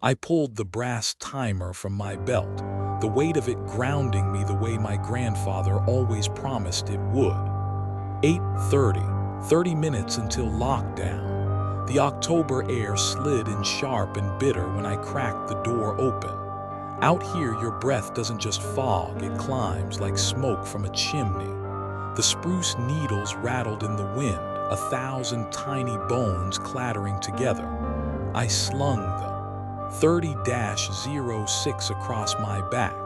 I pulled the brass timer from my belt, the weight of it grounding me the way my grandfather always promised it would. 8:30, 30 minutes until lockdown. The October air slid in sharp and bitter when I cracked the door open. Out here, your breath doesn't just fog, it climbs like smoke from a chimney. The spruce needles rattled in the wind, 1,000 tiny bones clattering together. I slung the 30-06 across my back,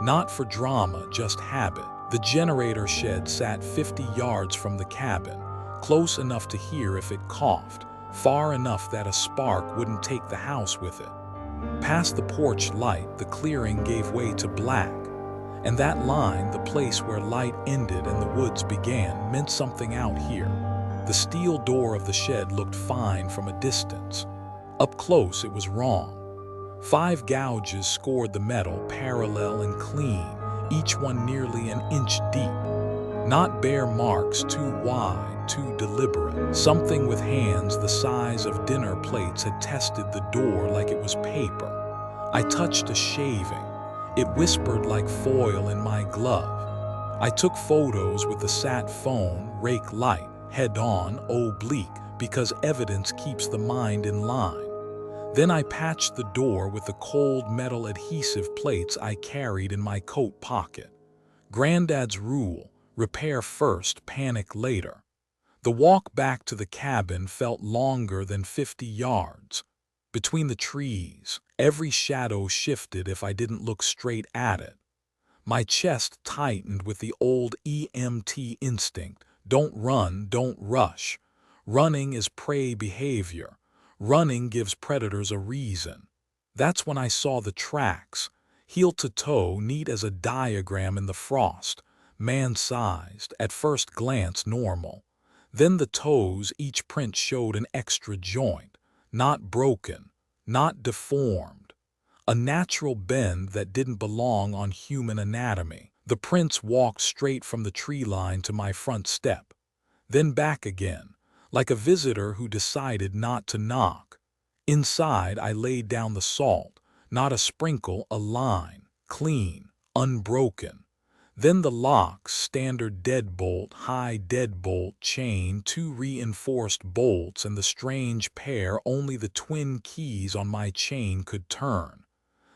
not for drama, just habit. The generator shed sat 50 yards from the cabin, close enough to hear if it coughed, far enough that a spark wouldn't take the house with it. Past the porch light, the clearing gave way to black, and that line, the place where light ended and the woods began, meant something out here. The steel door of the shed looked fine from a distance. Up close, it was wrong. 5 gouges scored the metal, parallel and clean, each one nearly an inch deep. Not bare marks, too wide, too deliberate. Something with hands the size of dinner plates had tested the door like it was paper. I touched a shaving. It whispered like foil in my glove. I took photos with the sat phone, rake light, head on, oblique, because evidence keeps the mind in line. Then I patched the door with the cold metal adhesive plates I carried in my coat pocket. Granddad's rule, repair first, panic later. The walk back to the cabin felt longer than 50 yards. Between the trees, every shadow shifted if I didn't look straight at it. My chest tightened with the old EMT instinct. Don't run, don't rush. Running is prey behavior. Running gives predators a reason. That's when I saw the tracks, heel to toe, neat as a diagram in the frost, man-sized, at first glance normal. Then the toes, each print showed an extra joint, not broken, not deformed. A natural bend that didn't belong on human anatomy. The prints walked straight from the tree line to my front step, then back again, like a visitor who decided not to knock. Inside, I laid down the salt, not a sprinkle, a line, clean, unbroken. Then the locks, standard deadbolt, high deadbolt chain, 2 reinforced bolts, and the strange pair only the twin keys on my chain could turn.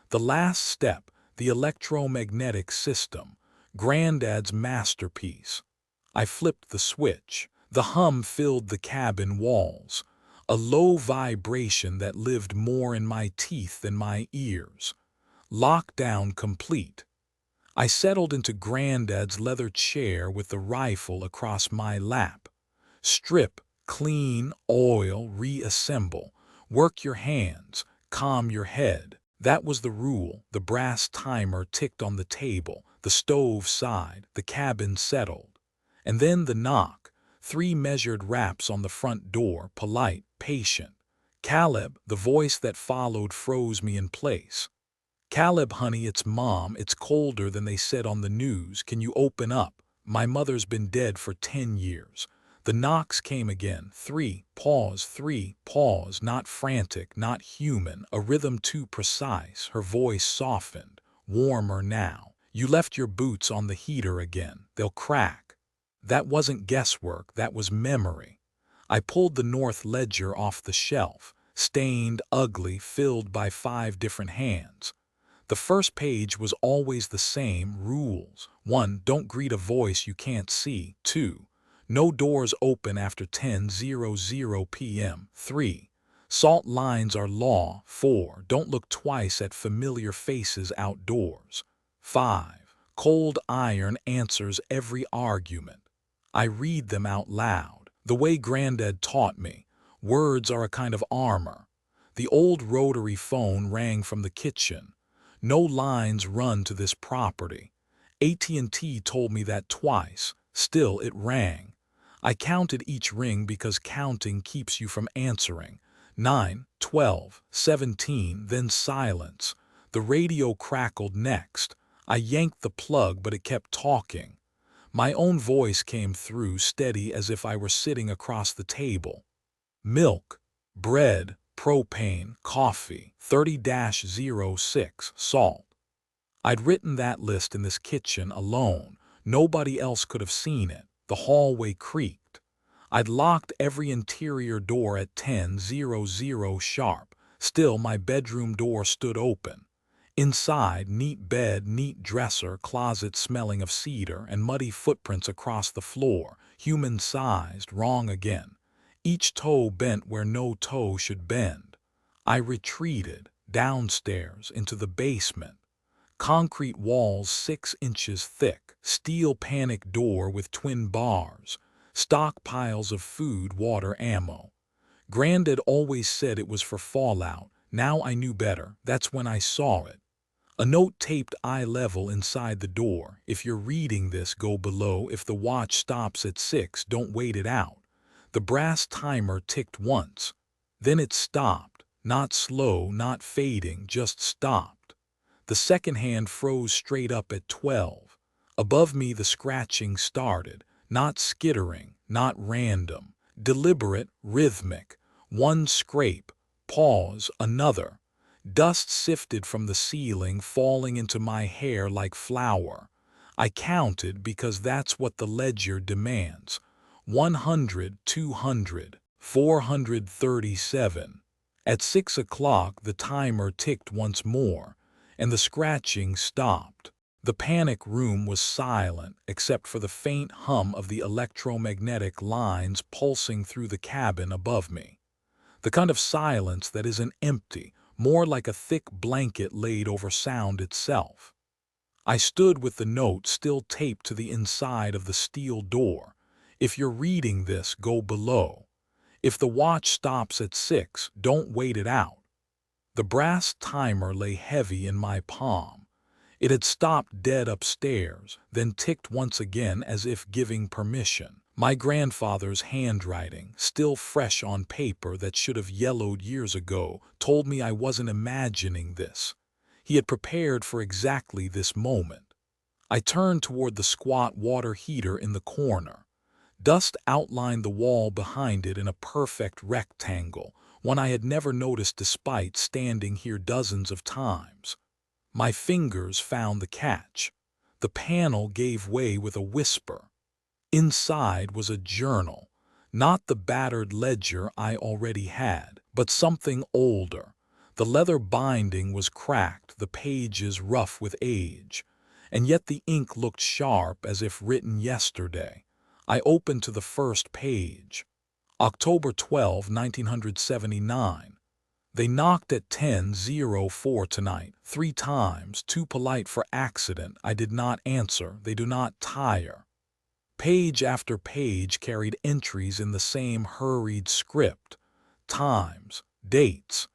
The last step, the electromagnetic system, Granddad's masterpiece. I flipped the switch. The hum filled the cabin walls, a low vibration that lived more in my teeth than my ears. Lockdown complete. I settled into Granddad's leather chair with the rifle across my lap. Strip, clean, oil, reassemble. Work your hands, calm your head. That was the rule. The brass timer ticked on the table, the stove sighed, the cabin settled. And then the knock. 3 measured raps on the front door, polite, patient. "Caleb," the voice that followed froze me in place. "Caleb, honey, it's Mom. It's colder than they said on the news. Can you open up? My mother's been dead for 10 years. The knocks came again. 3, pause, 3, pause, not frantic, not human, a rhythm too precise. Her voice softened, warmer now. "You left your boots on the heater again. They'll crack." That wasn't guesswork, that was memory. I pulled the North Ledger off the shelf, stained, ugly, filled by 5 different hands. The first page was always the same rules. 1. Don't greet a voice you can't see. 2. No doors open after 10:00 p.m. 3. Salt lines are law. 4. Don't look twice at familiar faces outdoors. 5. Cold iron answers every argument. I read them out loud, the way Granddad taught me. Words are a kind of armor. The old rotary phone rang from the kitchen. No lines run to this property. AT&T told me that twice. Still, it rang. I counted each ring because counting keeps you from answering. 9, 12, 17, then silence. The radio crackled next. I yanked the plug, but it kept talking. My own voice came through, steady as if I were sitting across the table. "Milk, bread, propane, coffee, 30-06, salt. I'd written that list in this kitchen alone. Nobody else could have seen it. The hallway creaked. I'd locked every interior door at 10:00 sharp. Still, my bedroom door stood open. Inside, neat bed, neat dresser, closet smelling of cedar, and muddy footprints across the floor, human-sized, wrong again. Each toe bent where no toe should bend. I retreated, downstairs, into the basement. Concrete walls 6 inches thick, steel panic door with twin bars, stockpiles of food, water, ammo. Granddad always said it was for fallout. Now I knew better. That's when I saw it. A note taped eye level inside the door. If you're reading this, go below. If the watch stops at 6, don't wait it out. The brass timer ticked once. Then it stopped. Not slow, not fading, just stopped. The second hand froze straight up at 12. Above me the scratching started. Not skittering, not random. Deliberate, rhythmic. One scrape. Pause, another. Dust sifted from the ceiling, falling into my hair like flour. I counted because that's what the ledger demands. 100, 200, 437. At 6 o'clock the timer ticked once more, and the scratching stopped. The panic room was silent except for the faint hum of the electromagnetic lines pulsing through the cabin above me. The kind of silence that isn't empty, more like a thick blanket laid over sound itself. I stood with the note still taped to the inside of the steel door. If you're reading this, go below. If the watch stops at 6, don't wait it out. The brass timer lay heavy in my palm. It had stopped dead upstairs, then ticked once again as if giving permission. My grandfather's handwriting, still fresh on paper that should have yellowed years ago, told me I wasn't imagining this. He had prepared for exactly this moment. I turned toward the squat water heater in the corner. Dust outlined the wall behind it in a perfect rectangle, one I had never noticed despite standing here dozens of times. My fingers found the catch. The panel gave way with a whisper. Inside was a journal, not the battered ledger I already had, but something older. The leather binding was cracked, the pages rough with age, and yet the ink looked sharp as if written yesterday. I opened to the first page. October 12, 1979. They knocked at 10:04 tonight, 3 times, too polite for accident. I did not answer. They do not tire. Page after page carried entries in the same hurried script. Times, dates,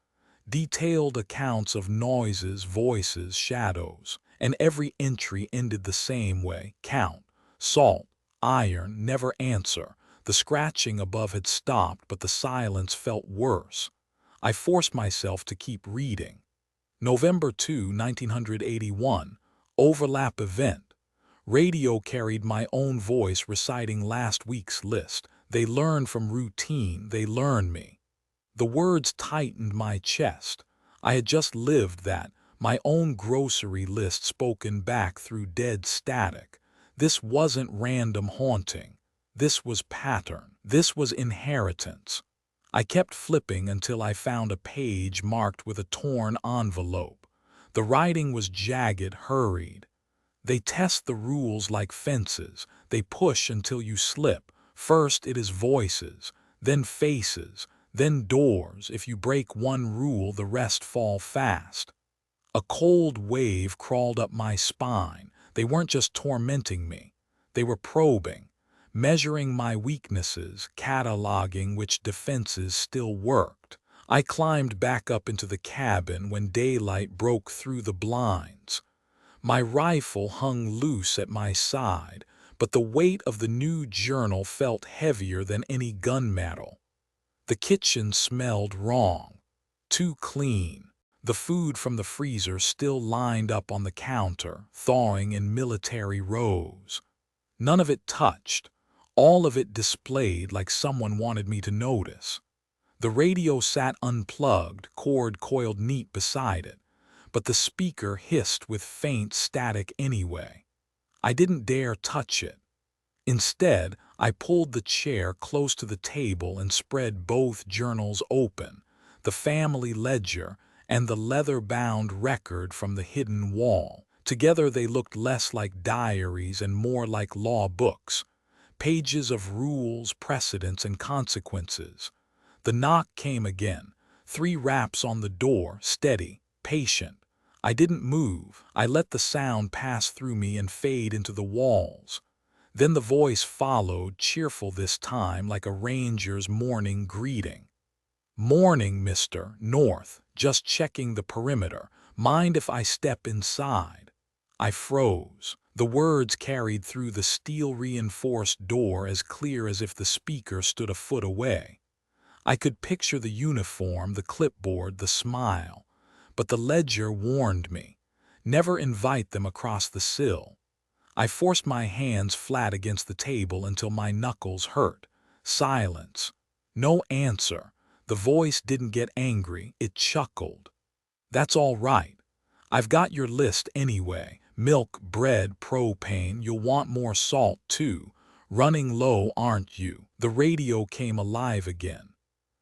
detailed accounts of noises, voices, shadows, and every entry ended the same way. Count, salt, iron, never answer. The scratching above had stopped, but the silence felt worse. I forced myself to keep reading. November 2, 1981. Overlap event. Radio carried my own voice reciting last week's list. They learn from routine, they learn me. The words tightened my chest. I had just lived that, my own grocery list spoken back through dead static. This wasn't random haunting. This was pattern. This was inheritance. I kept flipping until I found a page marked with a torn envelope. The writing was jagged, hurried. They test the rules like fences. They push until you slip. First it is voices, then faces, then doors. If you break one rule, the rest fall fast. A cold wave crawled up my spine. They weren't just tormenting me. They were probing, measuring my weaknesses, cataloging which defenses still worked. I climbed back up into the cabin when daylight broke through the blinds. My rifle hung loose at my side, but the weight of the new journal felt heavier than any gunmetal. The kitchen smelled wrong, too clean. The food from the freezer still lined up on the counter, thawing in military rows. None of it touched, all of it displayed like someone wanted me to notice. The radio sat unplugged, cord coiled neat beside it, but the speaker hissed with faint static anyway. I didn't dare touch it. Instead, I pulled the chair close to the table and spread both journals open, the family ledger and the leather-bound record from the hidden wall. Together they looked less like diaries and more like law books, pages of rules, precedents, and consequences. The knock came again, 3 raps on the door, steady, patient. I didn't move. I let the sound pass through me and fade into the walls. Then the voice followed, cheerful this time, like a ranger's morning greeting. "Morning, Mr. North. Just checking the perimeter. Mind if I step inside?" I froze. The words carried through the steel-reinforced door as clear as if the speaker stood a foot away. I could picture the uniform, the clipboard, the smile. But the ledger warned me. Never invite them across the sill. I forced my hands flat against the table until my knuckles hurt. Silence. No answer. The voice didn't get angry, it chuckled. "That's all right. I've got your list anyway. Milk, bread, propane, you'll want more salt too. Running low, aren't you?" The radio came alive again.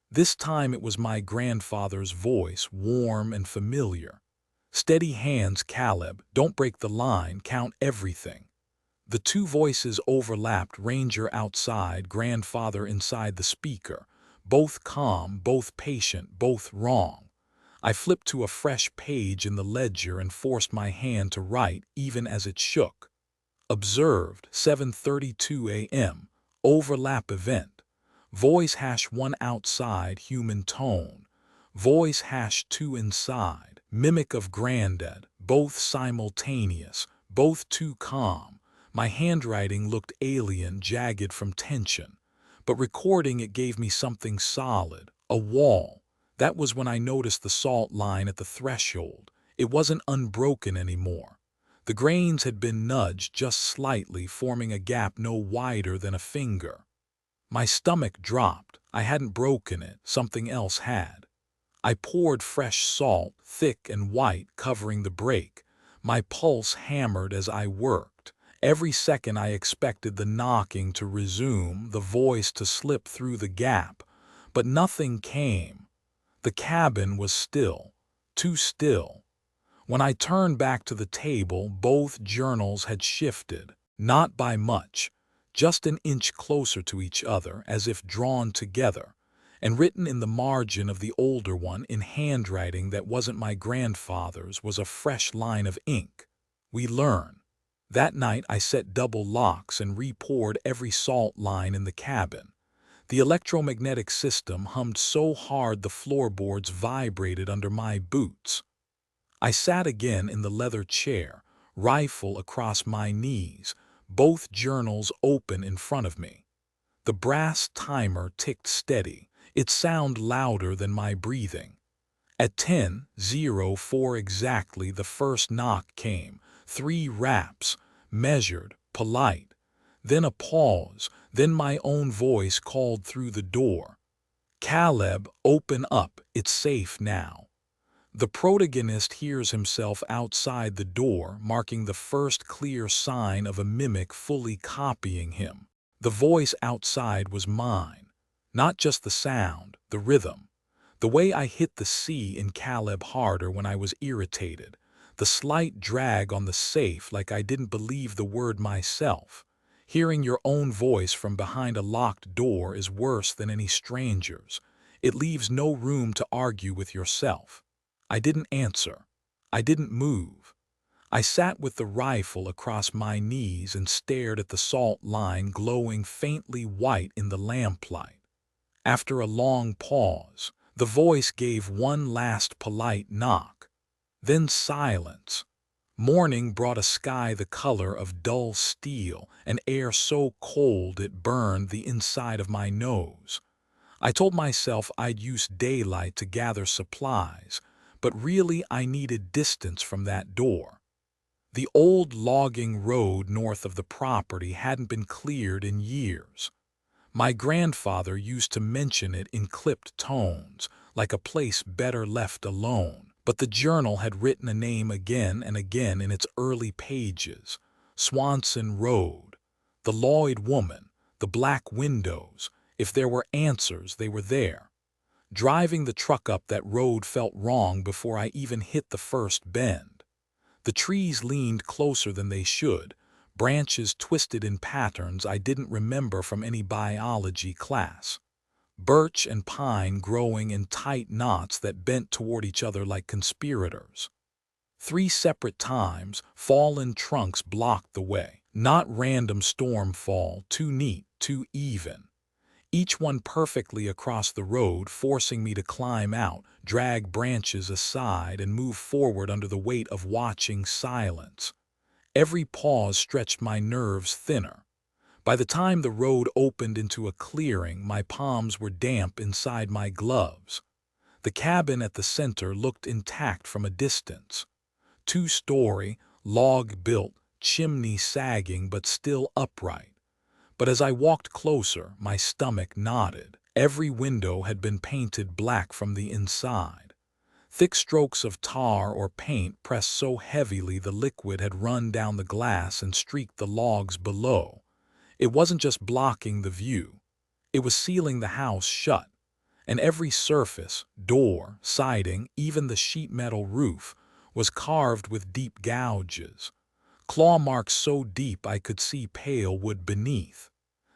This time it was my grandfather's voice, warm and familiar. "Steady hands, Caleb. Don't break the line. Count everything." The 2 voices overlapped, ranger outside, grandfather inside the speaker. Both calm, both patient, both wrong. I flipped to a fresh page in the ledger and forced my hand to write, even as it shook. Observed, 7:32 a.m. Overlap event. Voice #1 outside, human tone. Voice #2 inside, mimic of granddad, both simultaneous, both too calm. My handwriting looked alien, jagged from tension. But recording it gave me something solid, a wall. That was when I noticed the salt line at the threshold. It wasn't unbroken anymore. The grains had been nudged just slightly, forming a gap no wider than a finger. My stomach dropped. I hadn't broken it, something else had. I poured fresh salt, thick and white, covering the break. My pulse hammered as I worked. Every second I expected the knocking to resume, the voice to slip through the gap. But nothing came. The cabin was still, too still. When I turned back to the table, both journals had shifted, not by much, just an inch closer to each other, as if drawn together, and written in the margin of the older one in handwriting that wasn't my grandfather's was a fresh line of ink. "We learn." That night I set double locks and re-poured every salt line in the cabin. The electromagnetic system hummed so hard the floorboards vibrated under my boots. I sat again in the leather chair, rifle across my knees, both journals open in front of me. The brass timer ticked steady, its sound louder than my breathing. At 10:04 exactly the first knock came, 3 raps, measured, polite. Then a pause, then my own voice called through the door. "Caleb, open up, it's safe now." The protagonist hears himself outside the door, marking the first clear sign of a mimic fully copying him. The voice outside was mine. Not just the sound, the rhythm. The way I hit the C in Caleb harder when I was irritated. The slight drag on the safe like I didn't believe the word myself. Hearing your own voice from behind a locked door is worse than any stranger's. It leaves no room to argue with yourself. I didn't answer. I didn't move. I sat with the rifle across my knees and stared at the salt line glowing faintly white in the lamplight. After a long pause, the voice gave one last polite knock. Then silence. Morning brought a sky the color of dull steel, an air so cold it burned the inside of my nose. I told myself I'd use daylight to gather supplies, but really I needed distance from that door. The old logging road north of the property hadn't been cleared in years. My grandfather used to mention it in clipped tones, like a place better left alone. But the journal had written a name again and again in its early pages: Swanson Road, the Lloyd woman, the black windows. If there were answers, they were there. Driving the truck up that road felt wrong before I even hit the first bend. The trees leaned closer than they should, branches twisted in patterns I didn't remember from any biology class. Birch and pine growing in tight knots that bent toward each other like conspirators. 3 separate times, fallen trunks blocked the way. Not random storm fall, too neat, too even. Each one perfectly across the road, forcing me to climb out, drag branches aside, and move forward under the weight of watching silence. Every pause stretched my nerves thinner. By the time the road opened into a clearing, my palms were damp inside my gloves. The cabin at the center looked intact from a distance. 2-story, log-built, chimney sagging but still upright. But as I walked closer, my stomach knotted. Every window had been painted black from the inside. Thick strokes of tar or paint pressed so heavily the liquid had run down the glass and streaked the logs below. It wasn't just blocking the view. It was sealing the house shut. And every surface, door, siding, even the sheet metal roof, was carved with deep gouges. Claw marks so deep I could see pale wood beneath.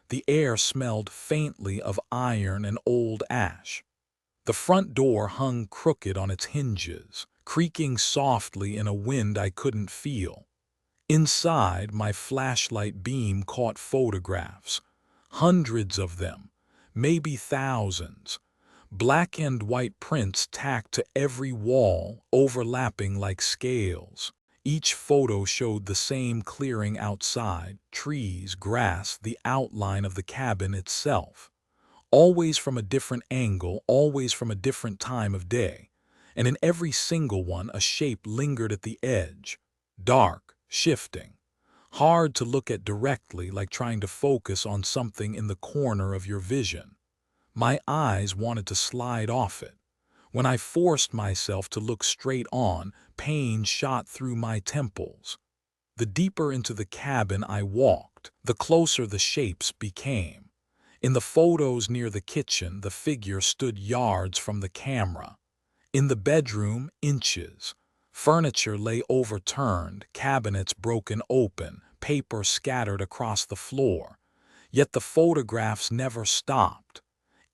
The air smelled faintly of iron and old ash. The front door hung crooked on its hinges, creaking softly in a wind I couldn't feel. Inside, my flashlight beam caught photographs. Hundreds of them, maybe thousands. Black and white prints tacked to every wall, overlapping like scales. Each photo showed the same clearing outside: trees, grass, the outline of the cabin itself. Always from a different angle, always from a different time of day. And in every single one, a shape lingered at the edge. Dark, shifting. Hard to look at directly, like trying to focus on something in the corner of your vision. My eyes wanted to slide off it. When I forced myself to look straight on, pain shot through my temples. The deeper into the cabin I walked, the closer the shapes became. In the photos near the kitchen, the figure stood yards from the camera. In the bedroom, inches. Furniture lay overturned, cabinets broken open, paper scattered across the floor. Yet the photographs never stopped.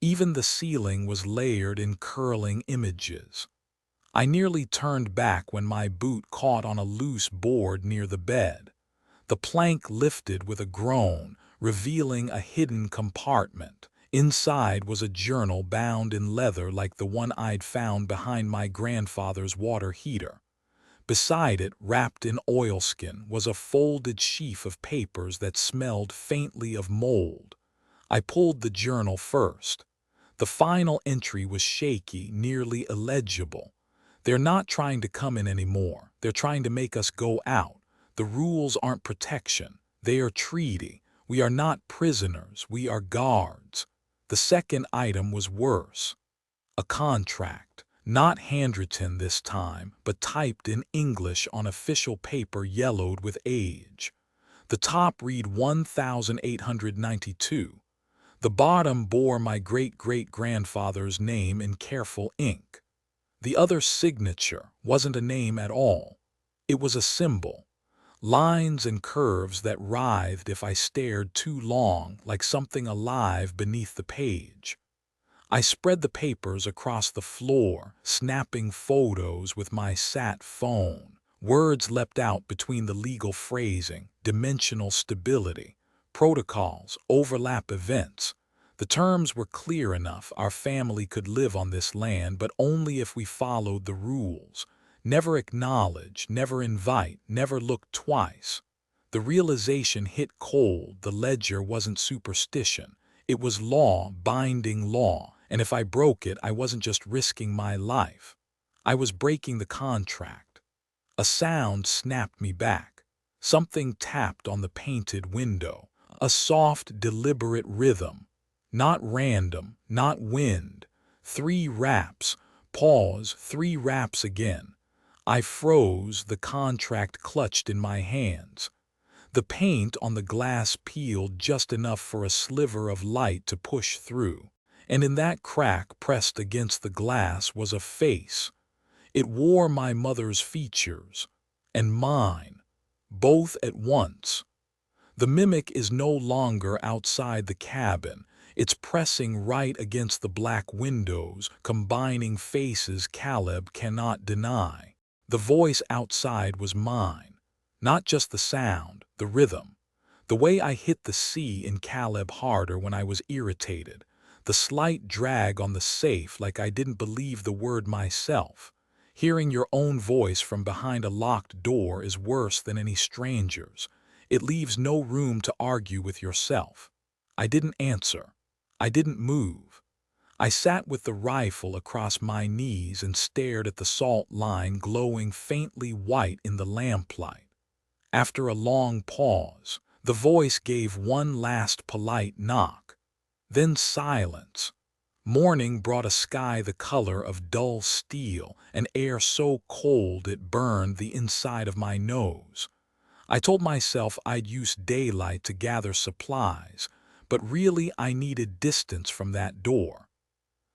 Even the ceiling was layered in curling images. I nearly turned back when my boot caught on a loose board near the bed. The plank lifted with a groan, revealing a hidden compartment. Inside was a journal bound in leather like the one I'd found behind my grandfather's water heater. Beside it, wrapped in oilskin, was a folded sheaf of papers that smelled faintly of mold. I pulled the journal first. The final entry was shaky, nearly illegible. They're not trying to come in anymore. They're trying to make us go out. The rules aren't protection. They are treaty. We are not prisoners. We are guards. The second item was worse. A contract. Not handwritten this time, but typed in English on official paper yellowed with age. The top read 1892. The bottom bore my great-great-grandfather's name in careful ink. The other signature wasn't a name at all. It was a symbol. Lines and curves that writhed if I stared too long, like something alive beneath the page. I spread the papers across the floor, snapping photos with my sat phone. Words leapt out between the legal phrasing: dimensional stability, protocols, overlap events. The terms were clear enough: our family could live on this land, but only if we followed the rules. Never acknowledge, never invite, never look twice. The realization hit cold. The ledger wasn't superstition. It was law, binding law, and if I broke it, I wasn't just risking my life. I was breaking the contract. A sound snapped me back. Something tapped on the painted window. A soft, deliberate rhythm. Not random, not wind. 3 raps. Pause, 3 raps again. I froze, the contract clutched in my hands. The paint on the glass peeled just enough for a sliver of light to push through. And in that crack pressed against the glass was a face. It wore my mother's features, and mine, both at once. The mimic is no longer outside the cabin. It's pressing right against the black windows, combining faces Caleb cannot deny. The voice outside was mine. Not just the sound, the rhythm. The way I hit the C in Caleb harder when I was irritated. The slight drag on the safe like I didn't believe the word myself. Hearing your own voice from behind a locked door is worse than any stranger's. It leaves no room to argue with yourself. I didn't answer. I didn't move. I sat with the rifle across my knees and stared at the salt line glowing faintly white in the lamplight. After a long pause, the voice gave one last polite knock. Then silence. Morning brought a sky the color of dull steel, an air so cold it burned the inside of my nose. I told myself I'd use daylight to gather supplies, but really I needed distance from that door.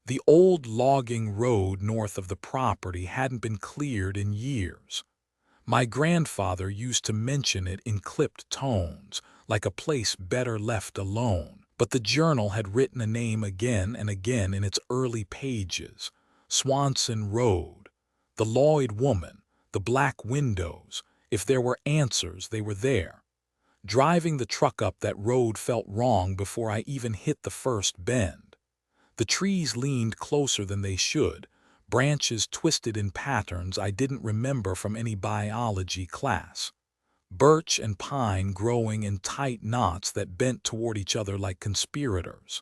The old logging road north of the property hadn't been cleared in years. My grandfather used to mention it in clipped tones, like a place better left alone. But the journal had written a name again and again in its early pages. Swanson Road, the Lloyd woman, the black windows. If there were answers, they were there. Driving the truck up that road felt wrong before I even hit the first bend. The trees leaned closer than they should, branches twisted in patterns I didn't remember from any biology class. Birch and pine growing in tight knots that bent toward each other like conspirators.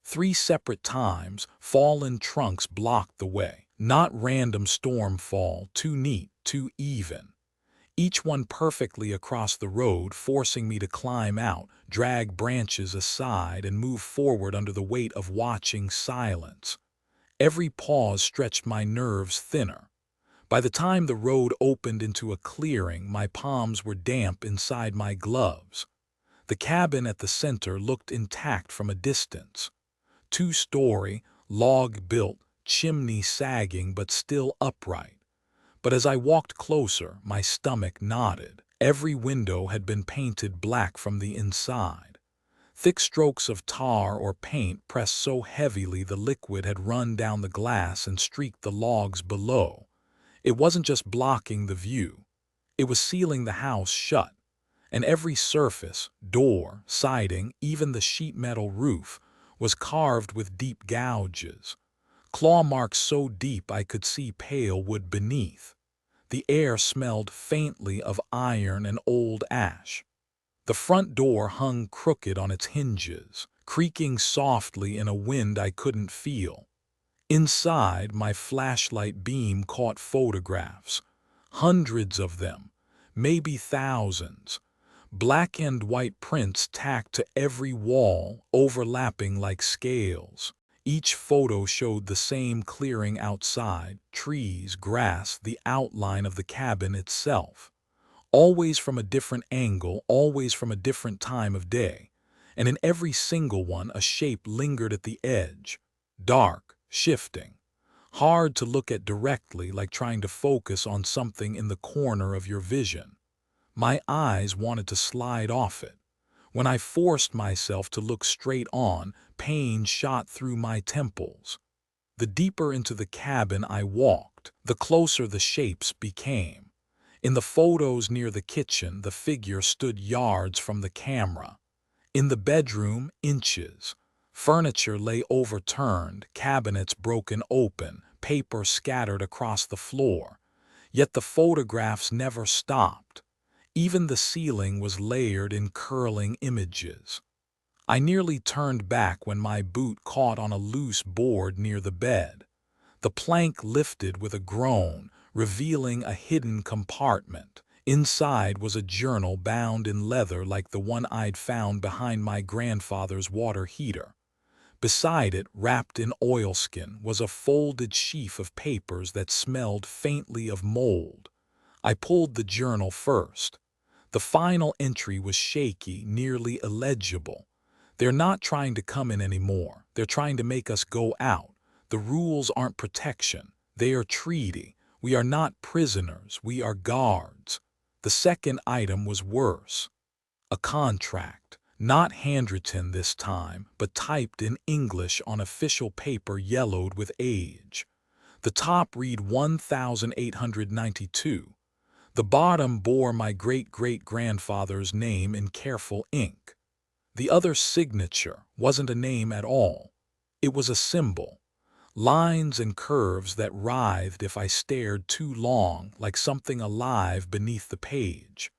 3 separate times, fallen trunks blocked the way. Not random stormfall, too neat, too even. Each one perfectly across the road, forcing me to climb out, drag branches aside, and move forward under the weight of watching silence. Every pause stretched my nerves thinner. By the time the road opened into a clearing, my palms were damp inside my gloves. The cabin at the center looked intact from a distance. 2-story, log-built, chimney sagging but still upright. But as I walked closer, my stomach knotted. Every window had been painted black from the inside. Thick strokes of tar or paint pressed so heavily the liquid had run down the glass and streaked the logs below. It wasn't just blocking the view. It was sealing the house shut. And every surface, door, siding, even the sheet metal roof, was carved with deep gouges. Claw marks so deep I could see pale wood beneath. The air smelled faintly of iron and old ash. The front door hung crooked on its hinges, creaking softly in a wind I couldn't feel. Inside, my flashlight beam caught photographs. Hundreds of them, maybe thousands. Black and white prints tacked to every wall, overlapping like scales. Each photo showed the same clearing outside, trees, grass, the outline of the cabin itself. Always from a different angle, always from a different time of day. And in every single one, a shape lingered at the edge. Dark, shifting. Hard to look at directly, like trying to focus on something in the corner of your vision. My eyes wanted to slide off it. When I forced myself to look straight on, pain shot through my temples. The deeper into the cabin I walked, the closer the shapes became. In the photos near the kitchen, the figure stood yards from the camera. In the bedroom, inches. Furniture lay overturned, cabinets broken open, paper scattered across the floor. Yet the photographs never stopped. Even the ceiling was layered in curling images. I nearly turned back when my boot caught on a loose board near the bed. The plank lifted with a groan, revealing a hidden compartment. Inside was a journal bound in leather like the one I'd found behind my grandfather's water heater. Beside it, wrapped in oilskin, was a folded sheaf of papers that smelled faintly of mold. I pulled the journal first. The final entry was shaky, nearly illegible. They're not trying to come in anymore. They're trying to make us go out. The rules aren't protection. They are treaty. We are not prisoners. We are guards. The second item was worse. A contract. Not handwritten this time, but typed in English on official paper yellowed with age. The top read 1892. The bottom bore my great-great-grandfather's name in careful ink. The other signature wasn't a name at all. It was a symbol. Lines and curves that writhed if I stared too long, like something alive beneath the page.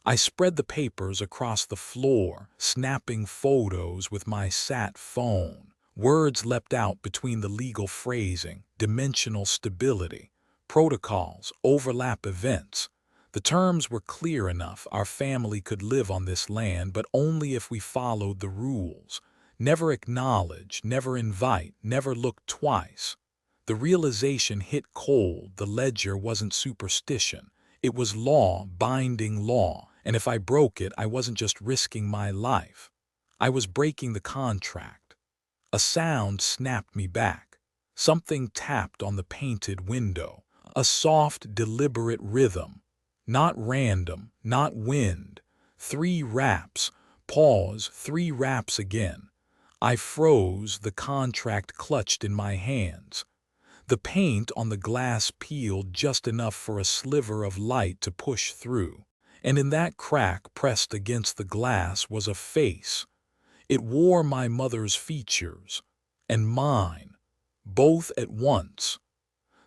I spread the papers across the floor, snapping photos with my sat phone. Words leapt out between the legal phrasing, dimensional stability, protocols, overlap events. The terms were clear enough. Our family could live on this land, but only if we followed the rules. Never acknowledge, never invite, never look twice. The realization hit cold. The ledger wasn't superstition. It was law, binding law, and if I broke it, I wasn't just risking my life. I was breaking the contract. A sound snapped me back. Something tapped on the painted window. A soft, deliberate rhythm. Not random, not wind. 3 raps. Pause, 3 raps again. I froze, the contract clutched in my hands. The paint on the glass peeled just enough for a sliver of light to push through. And in that crack pressed against the glass was a face. It wore my mother's features, and mine, both at once.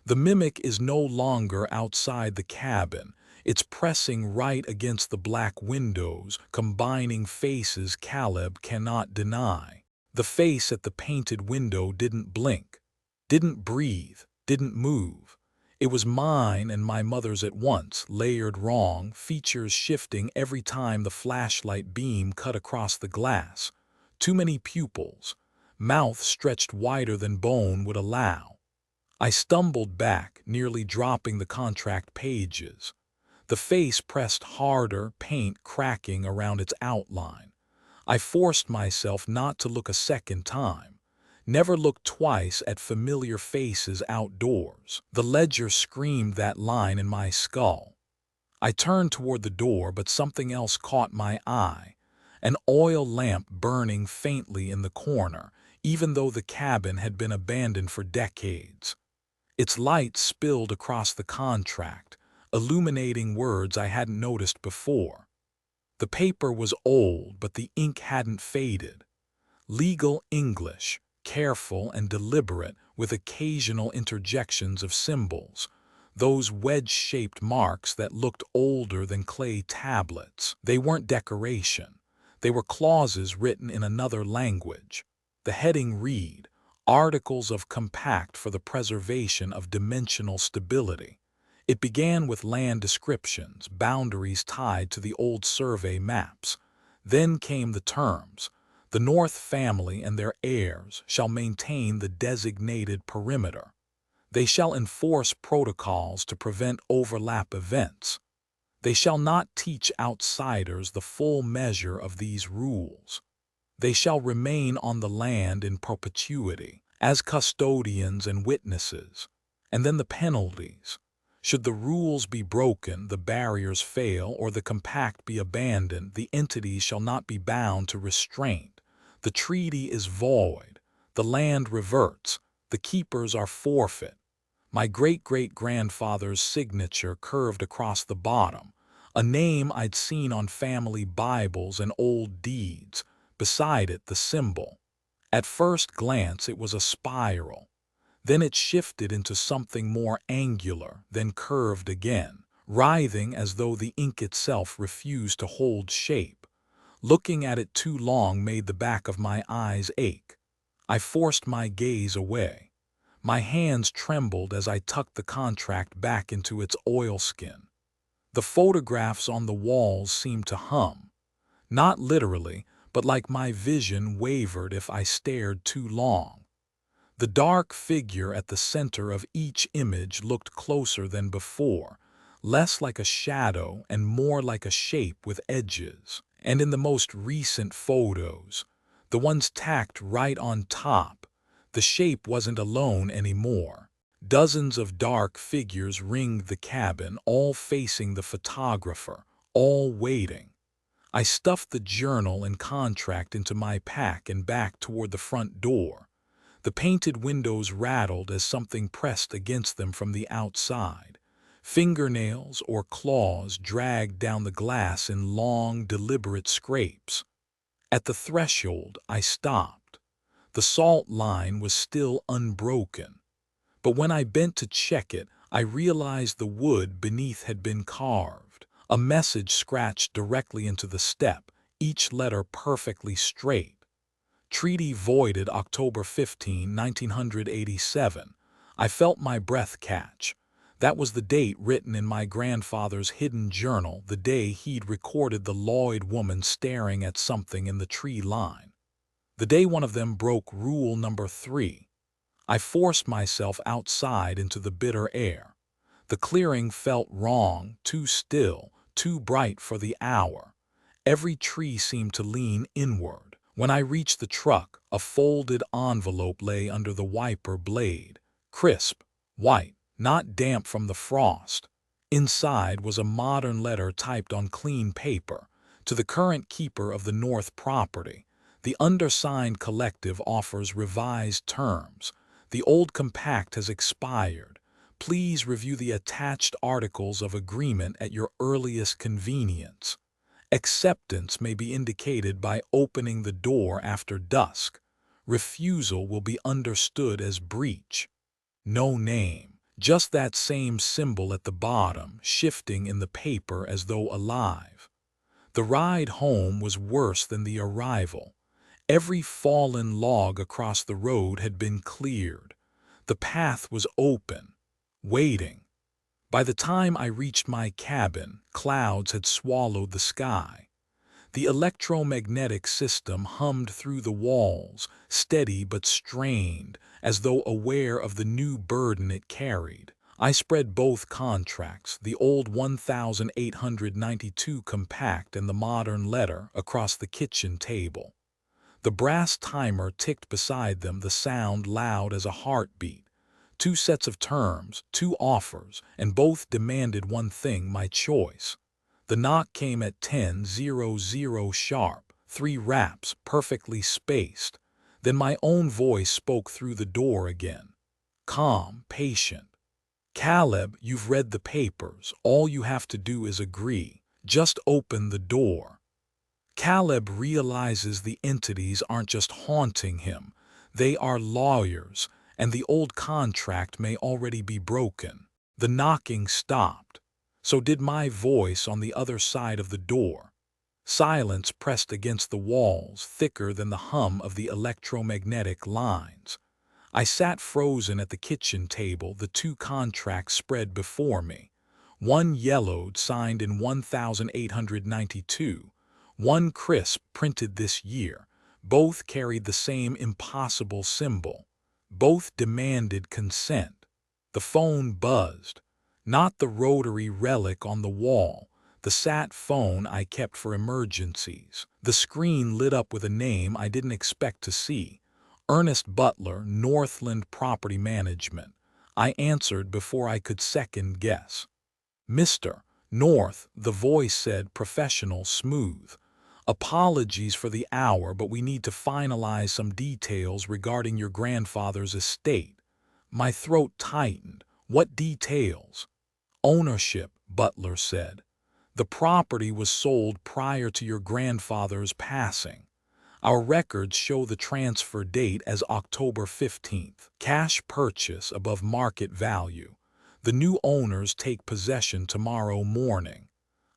The mimic is no longer outside the cabin. It's pressing right against the black windows, combining faces Caleb cannot deny. The face at the painted window didn't blink, didn't breathe, didn't move. It was mine and my mother's at once, layered wrong, features shifting every time the flashlight beam cut across the glass. Too many pupils, mouth stretched wider than bone would allow. I stumbled back, nearly dropping the contract pages. The face pressed harder, paint cracking around its outline. I forced myself not to look a second time. Never look twice at familiar faces outdoors. The ledger screamed that line in my skull. I turned toward the door, but something else caught my eye. An oil lamp burning faintly in the corner, even though the cabin had been abandoned for decades. Its light spilled across the contract, illuminating words I hadn't noticed before. The paper was old, but the ink hadn't faded. Legal English, careful and deliberate, with occasional interjections of symbols. Those wedge-shaped marks that looked older than clay tablets. They weren't decoration. They were clauses written in another language. The heading read, Articles of Compact for the Preservation of Dimensional Stability. It began with land descriptions, boundaries tied to the old survey maps. Then came the terms. The North family and their heirs shall maintain the designated perimeter. They shall enforce protocols to prevent overlap events. They shall not teach outsiders the full measure of these rules. They shall remain on the land in perpetuity, as custodians and witnesses. And then the penalties. Should the rules be broken, the barriers fail, or the compact be abandoned, the entities shall not be bound to restraint. The treaty is void. The land reverts. The keepers are forfeit. My great-great-grandfather's signature curved across the bottom, a name I'd seen on family Bibles and old deeds. Beside it, the symbol. At first glance, it was a spiral. Then it shifted into something more angular, then curved again, writhing as though the ink itself refused to hold shape. Looking at it too long made the back of my eyes ache. I forced my gaze away. My hands trembled as I tucked the contract back into its oilskin. The photographs on the walls seemed to hum. Not literally, but like my vision wavered if I stared too long. The dark figure at the center of each image looked closer than before, less like a shadow and more like a shape with edges. And in the most recent photos, the ones tacked right on top, the shape wasn't alone anymore. Dozens of dark figures ringed the cabin, all facing the photographer, all waiting. I stuffed the journal and contract into my pack and backed toward the front door. The painted windows rattled as something pressed against them from the outside. Fingernails or claws dragged down the glass in long, deliberate scrapes. At the threshold, I stopped. The salt line was still unbroken. But when I bent to check it, I realized the wood beneath had been carved. A message scratched directly into the step, each letter perfectly straight. Treaty voided October 15, 1987. I felt my breath catch. That was the date written in my grandfather's hidden journal, the day he'd recorded the Lloyd woman staring at something in the tree line. The day one of them broke rule number 3. I forced myself outside into the bitter air. The clearing felt wrong, too still, too bright for the hour. Every tree seemed to lean inward. When I reached the truck, a folded envelope lay under the wiper blade, crisp, white, not damp from the frost. Inside was a modern letter typed on clean paper. To the current keeper of the North property, the undersigned collective offers revised terms. The old compact has expired. Please review the attached articles of agreement at your earliest convenience. Acceptance may be indicated by opening the door after dusk. Refusal will be understood as breach. No name, just that same symbol at the bottom, shifting in the paper as though alive. The ride home was worse than the arrival. Every fallen log across the road had been cleared. The path was open, waiting. By the time I reached my cabin, clouds had swallowed the sky. The electromagnetic system hummed through the walls, steady but strained, as though aware of the new burden it carried. I spread both contracts, the old 1892 compact and the modern letter, across the kitchen table. The brass timer ticked beside them, the sound loud as a heartbeat. 2 sets of terms, 2 offers, and both demanded one thing, my choice. The knock came at 10:00 sharp, 3 raps, perfectly spaced. Then my own voice spoke through the door again. Calm, patient. Caleb, you've read the papers. All you have to do is agree. Just open the door. Caleb realizes the entities aren't just haunting him. They are lawyers, and the old contract may already be broken. The knocking stopped. So did my voice on the other side of the door. Silence pressed against the walls, thicker than the hum of the electromagnetic lines. I sat frozen at the kitchen table, the 2 contracts spread before me. One yellowed, signed in 1892. One crisp, printed this year. Both carried the same impossible symbol. Both demanded consent. The phone buzzed. Not the rotary relic on the wall, the sat phone I kept for emergencies. The screen lit up with a name I didn't expect to see. Ernest Butler, Northland Property Management. I answered before I could second guess. Mr. North, the voice said, professional, smooth. Apologies for the hour, but we need to finalize some details regarding your grandfather's estate. My throat tightened. What details? Ownership, Butler said. The property was sold prior to your grandfather's passing. Our records show the transfer date as October 15th. Cash purchase above market value. The new owners take possession tomorrow morning.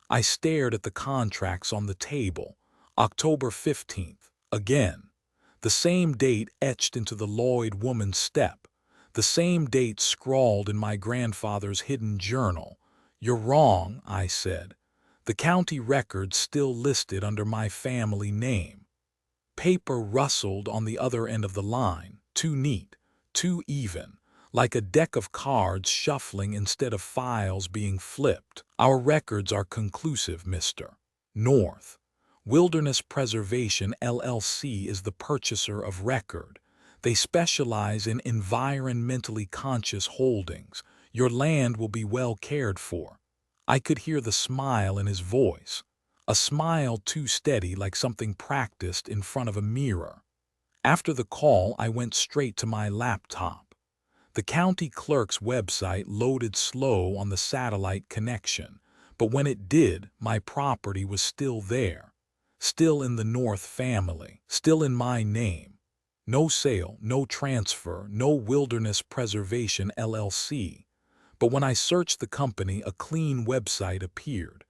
I stared at the contracts on the table. October 15th, again. The same date etched into the Lloyd woman's step. The same date scrawled in my grandfather's hidden journal. You're wrong, I said. The county records still listed under my family name. Paper rustled on the other end of the line, too neat, too even, like a deck of cards shuffling instead of files being flipped. Our records are conclusive, Mr. North. Wilderness Preservation LLC is the purchaser of record. They specialize in environmentally conscious holdings. Your land will be well cared for. I could hear the smile in his voice, a smile too steady, like something practiced in front of a mirror. After the call, I went straight to my laptop. The county clerk's website loaded slow on the satellite connection, but when it did, my property was still there, still in the North family, still in my name. No sale, no transfer, no Wilderness Preservation LLC. But when I searched the company, a clean website appeared.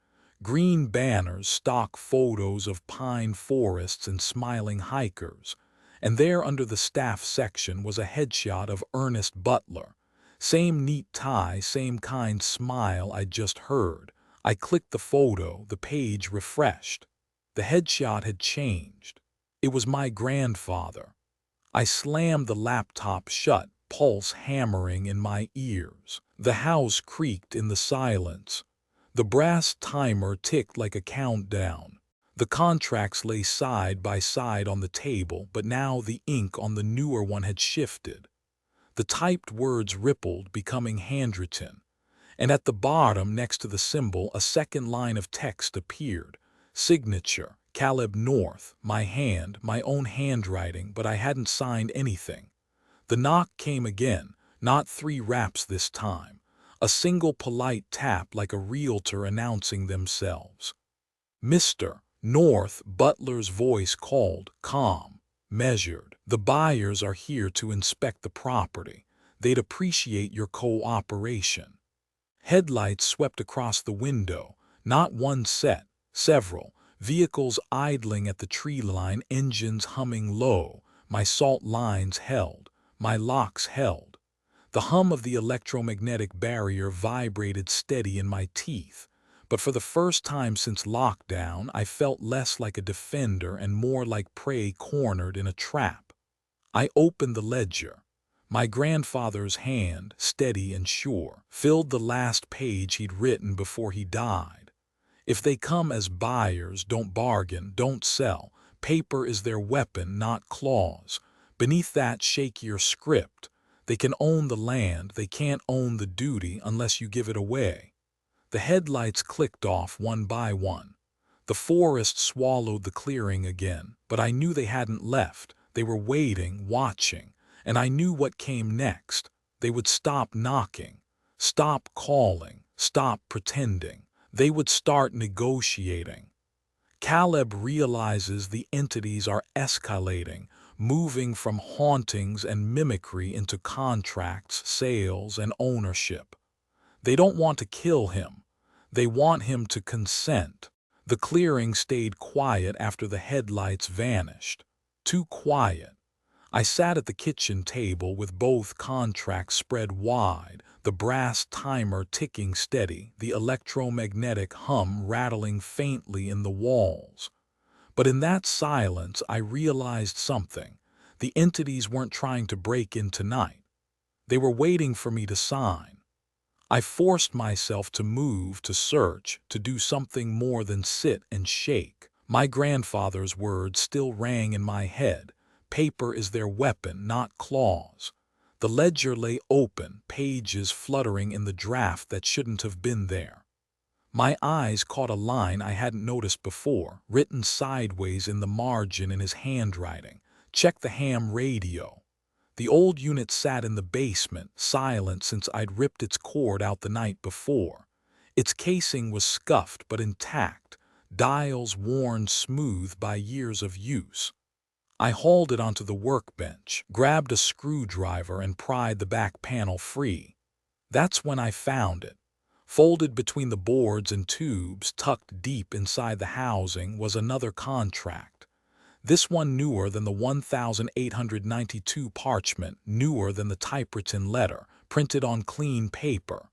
Green banners, stock photos of pine forests and smiling hikers. And there under the staff section was a headshot of Ernest Butler. Same neat tie, same kind smile I'd just heard. I clicked the photo, the page refreshed. The headshot had changed. It was my grandfather. I slammed the laptop shut, pulse hammering in my ears. The house creaked in the silence. The brass timer ticked like a countdown. The contracts lay side by side on the table, but now the ink on the newer one had shifted. The typed words rippled, becoming handwritten. And at the bottom, next to the symbol, a second line of text appeared. Signature, Caleb North, my hand, my own handwriting, but I hadn't signed anything. The knock came again, not 3 raps this time. A single polite tap, like a realtor announcing themselves. Mr. North, Butler's voice called, calm, measured. The buyers are here to inspect the property. They'd appreciate your cooperation. Headlights swept across the window, not one set, several. Vehicles idling at the tree line, engines humming low. My salt lines held, my locks held. The hum of the electromagnetic barrier vibrated steady in my teeth. But for the first time since lockdown, I felt less like a defender and more like prey cornered in a trap. I opened the ledger. My grandfather's hand, steady and sure, filled the last page he'd written before he died. If they come as buyers, don't bargain, don't sell. Paper is their weapon, not claws. Beneath that shakier script, they can own the land, they can't own the duty unless you give it away. The headlights clicked off one by one. The forest swallowed the clearing again, but I knew they hadn't left. They were waiting, watching, and I knew what came next. They would stop knocking, stop calling, stop pretending. They would start negotiating. Caleb realizes the entities are escalating, moving from hauntings and mimicry into contracts, sales, and ownership. They don't want to kill him. They want him to consent. The clearing stayed quiet after the headlights vanished. Too quiet. I sat at the kitchen table with both contracts spread wide, the brass timer ticking steady, the electromagnetic hum rattling faintly in the walls. But in that silence, I realized something. The entities weren't trying to break in tonight. They were waiting for me to sign. I forced myself to move, to search, to do something more than sit and shake. My grandfather's words still rang in my head. Paper is their weapon, not claws. The ledger lay open, pages fluttering in the draft that shouldn't have been there. My eyes caught a line I hadn't noticed before, written sideways in the margin in his handwriting. Check the ham radio. The old unit sat in the basement, silent since I'd ripped its cord out the night before. Its casing was scuffed but intact, dials worn smooth by years of use. I hauled it onto the workbench, grabbed a screwdriver and pried the back panel free. That's when I found it. Folded between the boards and tubes, tucked deep inside the housing, was another contract. This one newer than the 1892 parchment, newer than the typewritten letter, printed on clean paper.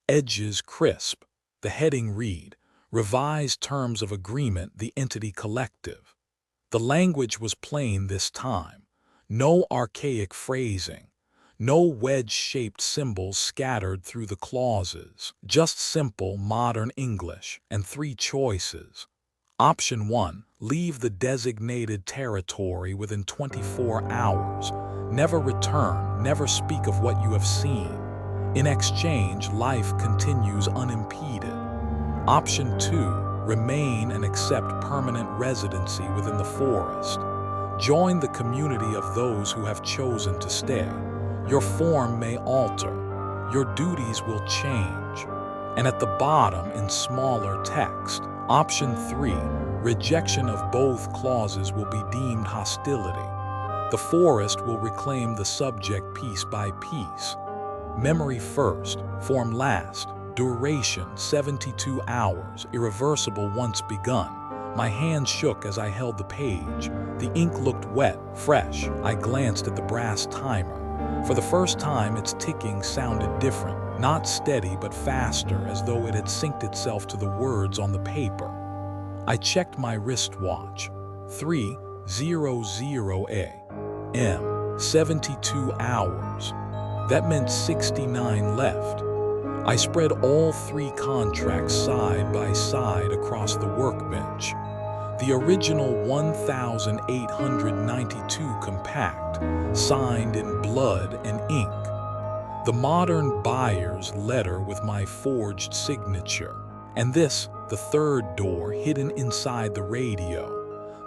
Edges crisp. The heading read, Revised Terms of Agreement, the Entity Collective. The language was plain this time. No archaic phrasing. No wedge-shaped symbols scattered through the clauses. Just simple, modern English, and 3 choices. Option 1, leave the designated territory within 24 hours. Never return, never speak of what you have seen. In exchange, life continues unimpeded. Option 2, remain and accept permanent residency within the forest. Join the community of those who have chosen to stay. Your form may alter. Your duties will change. And at the bottom, in smaller text, Option 3, rejection of both clauses will be deemed hostility. The forest will reclaim the subject piece by piece. Memory first, form last, duration 72 hours, irreversible once begun. My hand shook as I held the page. The ink looked wet, fresh. I glanced at the brass timer. For the first time, its ticking sounded different, not steady but faster, as though it had synced itself to the words on the paper. I checked my wristwatch. 3:00 a.m. 72 hours. That meant 69 left. I spread all 3 contracts side by side across the workbench. The original 1,892 compact, signed in blood and ink. The modern buyer's letter with my forged signature. And this, the 3rd door hidden inside the radio.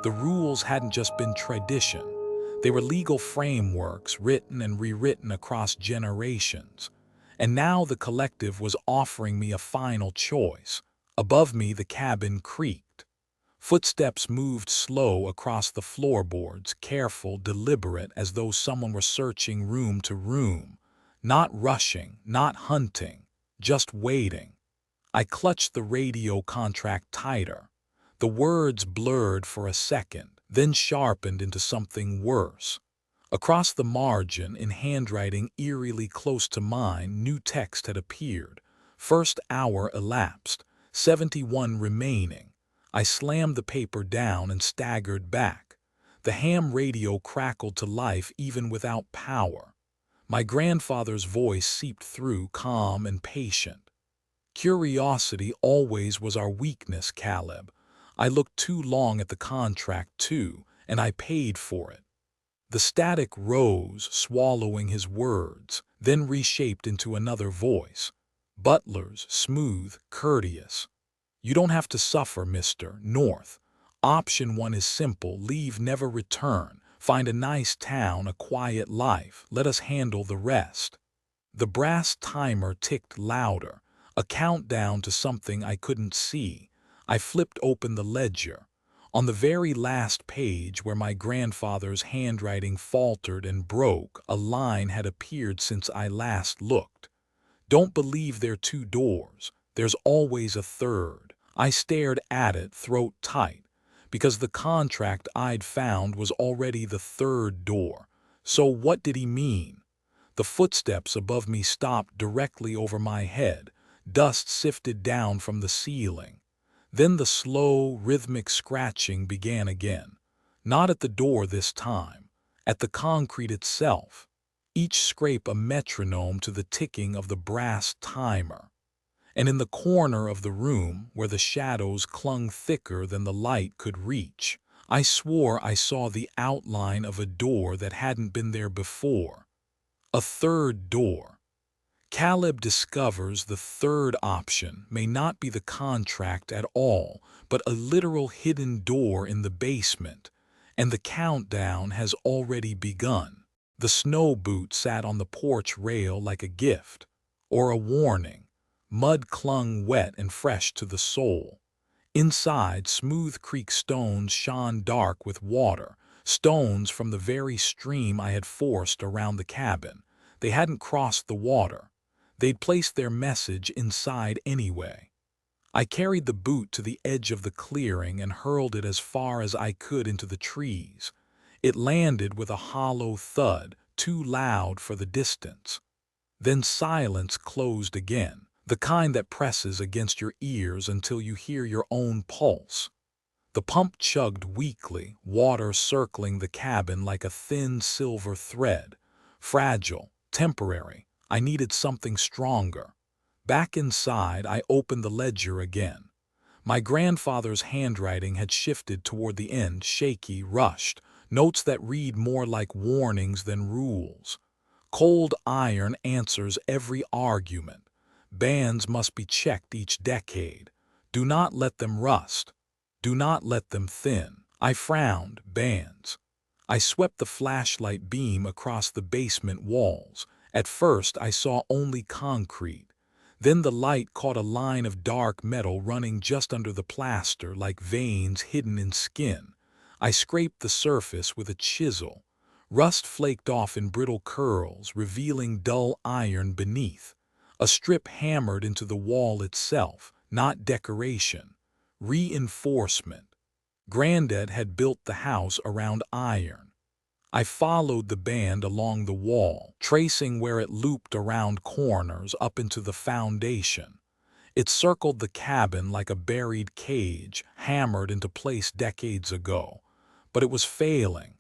The rules hadn't just been tradition. They were legal frameworks written and rewritten across generations. And now the collective was offering me a final choice. Above me, the cabin creaked. Footsteps moved slow across the floorboards, careful, deliberate, as though someone were searching room to room. Not rushing, not hunting, just waiting. I clutched the radio contract tighter. The words blurred for a second, then sharpened into something worse. Across the margin, in handwriting eerily close to mine, new text had appeared. First hour elapsed, 71 remaining. I slammed the paper down and staggered back. The ham radio crackled to life even without power. My grandfather's voice seeped through, calm and patient. Curiosity always was our weakness, Caleb. I looked too long at the contract, too, and I paid for it. The static rose, swallowing his words, then reshaped into another voice. Butler's, smooth, courteous. You don't have to suffer, Mr. North. Option 1 is simple. Leave, never return. Find a nice town, a quiet life. Let us handle the rest. The brass timer ticked louder, a countdown to something I couldn't see. I flipped open the ledger. On the very last page, where my grandfather's handwriting faltered and broke, a line had appeared since I last looked. Don't believe there are 2 doors. There's always a 3rd. I stared at it, throat tight, because the contract I'd found was already the 3rd door. So what did he mean? The footsteps above me stopped directly over my head. Dust sifted down from the ceiling. Then the slow, rhythmic scratching began again. Not at the door this time, at the concrete itself. Each scrape a metronome to the ticking of the brass timer. And in the corner of the room, where the shadows clung thicker than the light could reach, I swore I saw the outline of a door that hadn't been there before. A 3rd door. Caleb discovers the 3rd option may not be the contract at all, but a literal hidden door in the basement, and the countdown has already begun. The snow boot sat on the porch rail like a gift, or a warning. Mud clung wet and fresh to the sole. Inside, smooth creek stones shone dark with water, stones from the very stream I had forced around the cabin. They hadn't crossed the water. They'd placed their message inside anyway. I carried the boot to the edge of the clearing and hurled it as far as I could into the trees. It landed with a hollow thud, too loud for the distance. Then silence closed again. The kind that presses against your ears until you hear your own pulse. The pump chugged weakly, water circling the cabin like a thin silver thread. Fragile, temporary. I needed something stronger. Back inside, I opened the ledger again. My grandfather's handwriting had shifted toward the end, shaky, rushed, notes that read more like warnings than rules. Cold iron answers every argument. Bands must be checked each decade. Do not let them rust. Do not let them thin. I frowned. Bands. I swept the flashlight beam across the basement walls. At first, I saw only concrete. Then the light caught a line of dark metal running just under the plaster like veins hidden in skin. I scraped the surface with a chisel. Rust flaked off in brittle curls, revealing dull iron beneath. A strip hammered into the wall itself, not decoration. Reinforcement. Granddad had built the house around iron. I followed the band along the wall, tracing where it looped around corners up into the foundation. It circled the cabin like a buried cage, hammered into place decades ago. But it was failing.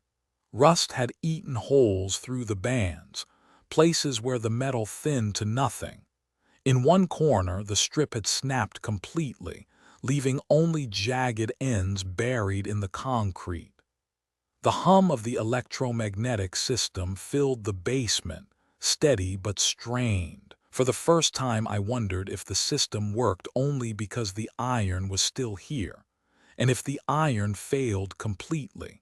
Rust had eaten holes through the bands, places where the metal thinned to nothing. In one corner, the strip had snapped completely, leaving only jagged ends buried in the concrete. The hum of the electromagnetic system filled the basement, steady but strained. For the first time I wondered if the system worked only because the iron was still here, and if the iron failed completely.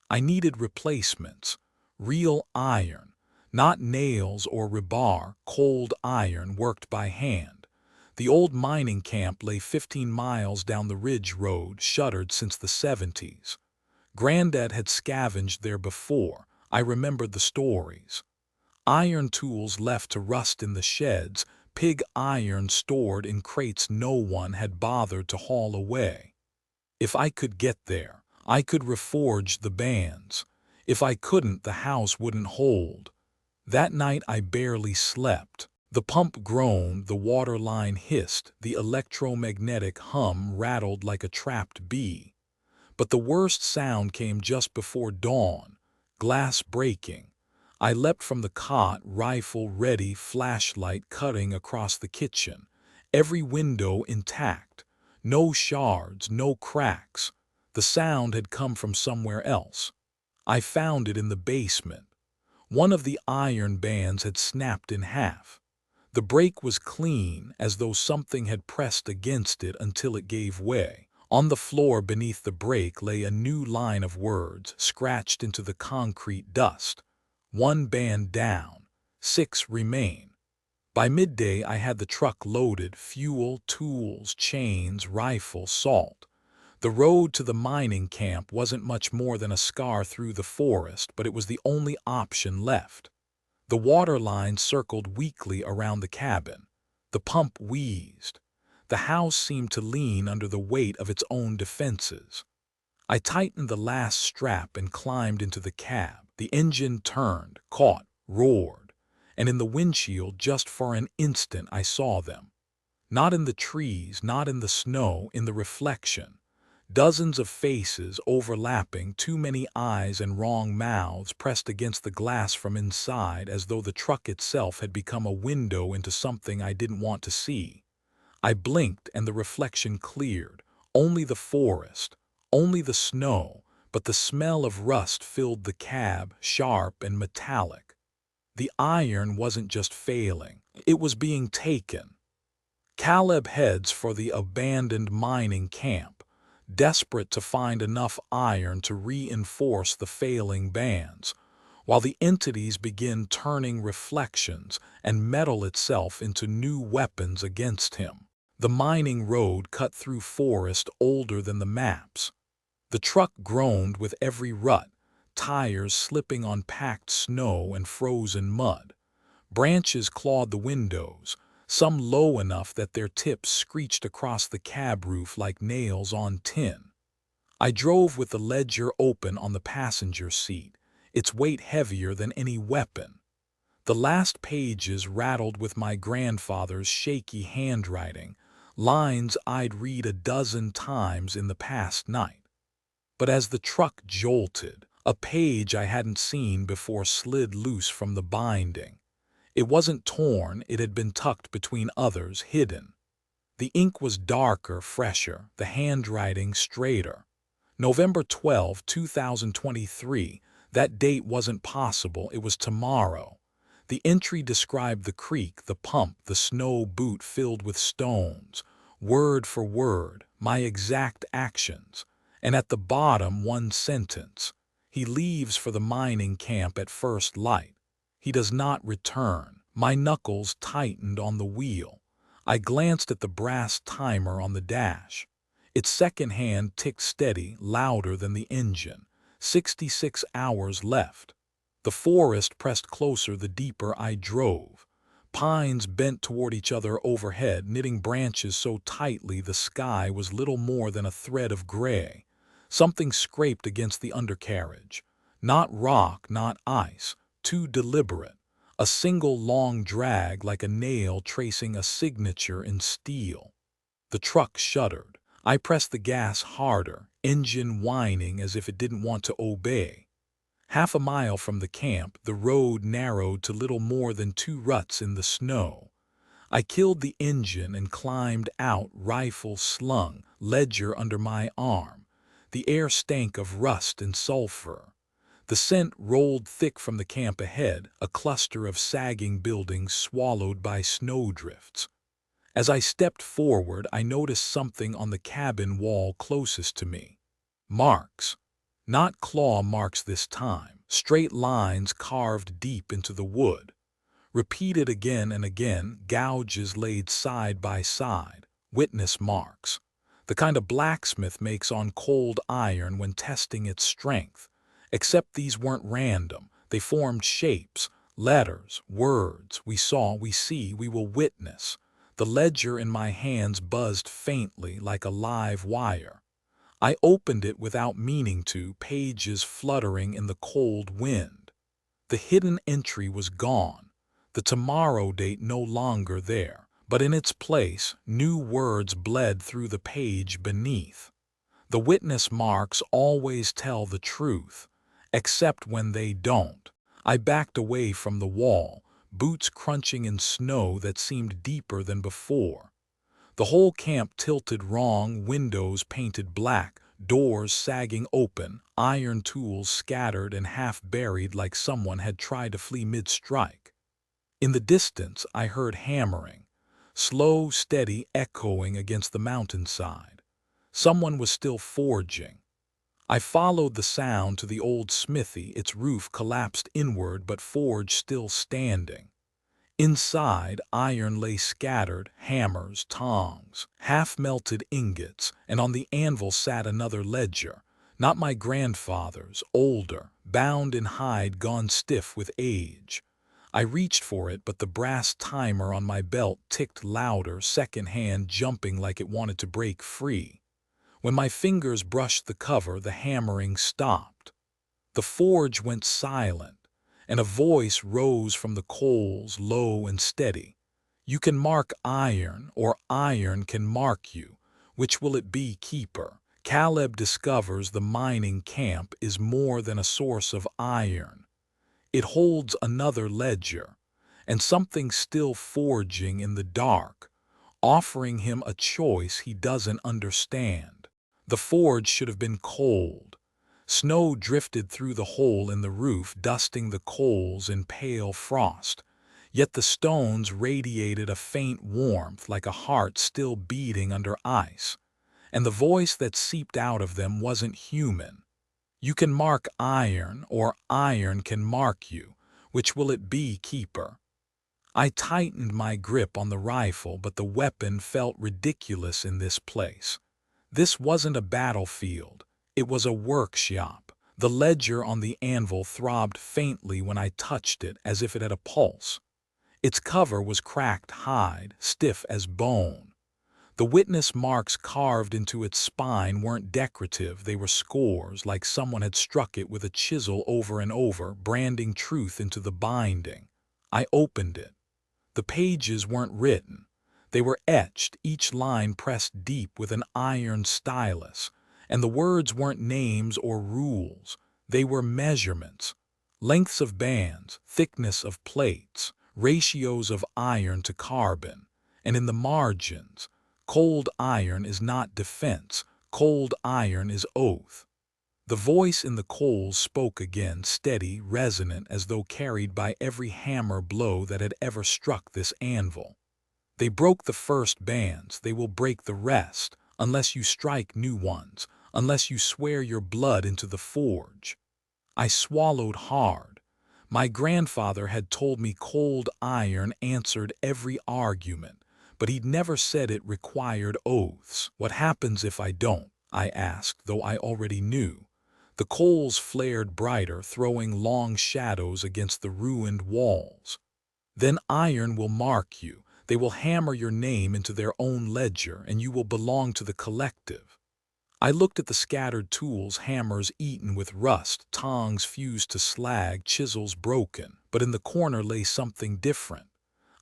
I needed replacements, real iron, not nails or rebar, cold iron worked by hand. The old mining camp lay 15 miles down the ridge road, shuttered since the 70s. Granddad had scavenged there before. I remembered the stories. Iron tools left to rust in the sheds, pig iron stored in crates no one had bothered to haul away. If I could get there, I could reforge the bands. If I couldn't, the house wouldn't hold. That night I barely slept. The pump groaned, the water line hissed, the electromagnetic hum rattled like a trapped bee. But the worst sound came just before dawn, glass breaking. I leapt from the cot, rifle ready, flashlight cutting across the kitchen. Every window intact. No shards, no cracks. The sound had come from somewhere else. I found it in the basement. One of the iron bands had snapped in half. The break was clean, as though something had pressed against it until it gave way. On the floor beneath the break lay a new line of words, scratched into the concrete dust. 1 band down. 6 remain. By midday I had the truck loaded, fuel, tools, chains, rifle, salt. The road to the mining camp wasn't much more than a scar through the forest, but it was the only option left. The water line circled weakly around the cabin. The pump wheezed. The house seemed to lean under the weight of its own defenses. I tightened the last strap and climbed into the cab. The engine turned, caught, roared, and in the windshield just for an instant I saw them. Not in the trees, not in the snow, in the reflection. Dozens of faces overlapping, too many eyes and wrong mouths pressed against the glass from inside, as though the truck itself had become a window into something I didn't want to see. I blinked and the reflection cleared. Only the forest, only the snow, but the smell of rust filled the cab, sharp and metallic. The iron wasn't just failing, it was being taken. Caleb heads for the abandoned mining camp, desperate to find enough iron to reinforce the failing bands, while the entities begin turning reflections and metal itself into new weapons against him. The mining road cut through forest older than the maps. The truck groaned with every rut, tires slipping on packed snow and frozen mud. Branches clawed the windows, some low enough that their tips screeched across the cab roof like nails on tin. I drove with the ledger open on the passenger seat, its weight heavier than any weapon. The last pages rattled with my grandfather's shaky handwriting, lines I'd read a dozen times in the past night. But as the truck jolted, a page I hadn't seen before slid loose from the binding. It wasn't torn, it had been tucked between others, hidden. The ink was darker, fresher, the handwriting straighter. November 12, 2023. That date wasn't possible, it was tomorrow. The entry described the creek, the pump, the snow boot filled with stones, word for word, my exact actions. And at the bottom, one sentence. He leaves for the mining camp at first light. He does not return. My knuckles tightened on the wheel. I glanced at the brass timer on the dash. Its second hand ticked steady, louder than the engine. 66 hours left. The forest pressed closer the deeper I drove. Pines bent toward each other overhead, knitting branches so tightly the sky was little more than a thread of gray. Something scraped against the undercarriage. Not rock, not ice. Too deliberate. A single long drag like a nail tracing a signature in steel. The truck shuddered. I pressed the gas harder, engine whining as if it didn't want to obey. Half a mile from the camp, the road narrowed to little more than 2 ruts in the snow. I killed the engine and climbed out, rifle slung, ledger under my arm. The air stank of rust and sulfur. The scent rolled thick from the camp ahead, a cluster of sagging buildings swallowed by snowdrifts. As I stepped forward, I noticed something on the cabin wall closest to me. Marks. Not claw marks this time, straight lines carved deep into the wood. Repeated again and again, gouges laid side by side, witness marks. The kind a blacksmith makes on cold iron when testing its strength. Except these weren't random, they formed shapes, letters, words. We saw, we see, we will witness. The ledger in my hands buzzed faintly like a live wire. I opened it without meaning to, pages fluttering in the cold wind. The hidden entry was gone, the tomorrow date no longer there, but in its place, new words bled through the page beneath. The witness marks always tell the truth, except when they don't. I backed away from the wall, boots crunching in snow that seemed deeper than before. The whole camp tilted wrong, windows painted black, doors sagging open, iron tools scattered and half buried like someone had tried to flee mid-strike. In the distance, I heard hammering, slow, steady, echoing against the mountainside. Someone was still forging. I followed the sound to the old smithy, its roof collapsed inward but forge still standing. Inside, iron lay scattered, hammers, tongs, half-melted ingots, and on the anvil sat another ledger, not my grandfather's, older, bound in hide gone stiff with age. I reached for it, but the brass timer on my belt ticked louder, second hand jumping like it wanted to break free. When my fingers brushed the cover, the hammering stopped. The forge went silent, and a voice rose from the coals, low and steady. You can mark iron, or iron can mark you. Which will it be, keeper? Caleb discovers the mining camp is more than a source of iron. It holds another ledger, and something still forging in the dark, offering him a choice he doesn't understand. The forge should have been cold. Snow drifted through the hole in the roof, dusting the coals in pale frost. Yet the stones radiated a faint warmth like a heart still beating under ice. And the voice that seeped out of them wasn't human. You can mark iron, or iron can mark you. Which will it be, keeper? I tightened my grip on the rifle, but the weapon felt ridiculous in this place. This wasn't a battlefield. It was a workshop. The ledger on the anvil throbbed faintly when I touched it, as if it had a pulse. Its cover was cracked hide, stiff as bone. The witness marks carved into its spine weren't decorative, they were scores, like someone had struck it with a chisel over and over, branding truth into the binding. I opened it. The pages weren't written. They were etched, each line pressed deep with an iron stylus, And the words weren't names or rules. They were measurements. Lengths of bands, thickness of plates, ratios of iron to carbon. And in the margins, cold iron is not defense, cold iron is oath. The voice in the coals spoke again, steady, resonant, as though carried by every hammer blow that had ever struck this anvil. They broke the first bands, they will break the rest, unless you strike new ones, unless you swear your blood into the forge. I swallowed hard. My grandfather had told me cold iron answered every argument, but he'd never said it required oaths. What happens if I don't? I asked, though I already knew. The coals flared brighter, throwing long shadows against the ruined walls. Then iron will mark you. They will hammer your name into their own ledger, and you will belong to the collective. I looked at the scattered tools, hammers eaten with rust, tongs fused to slag, chisels broken. But in the corner lay something different.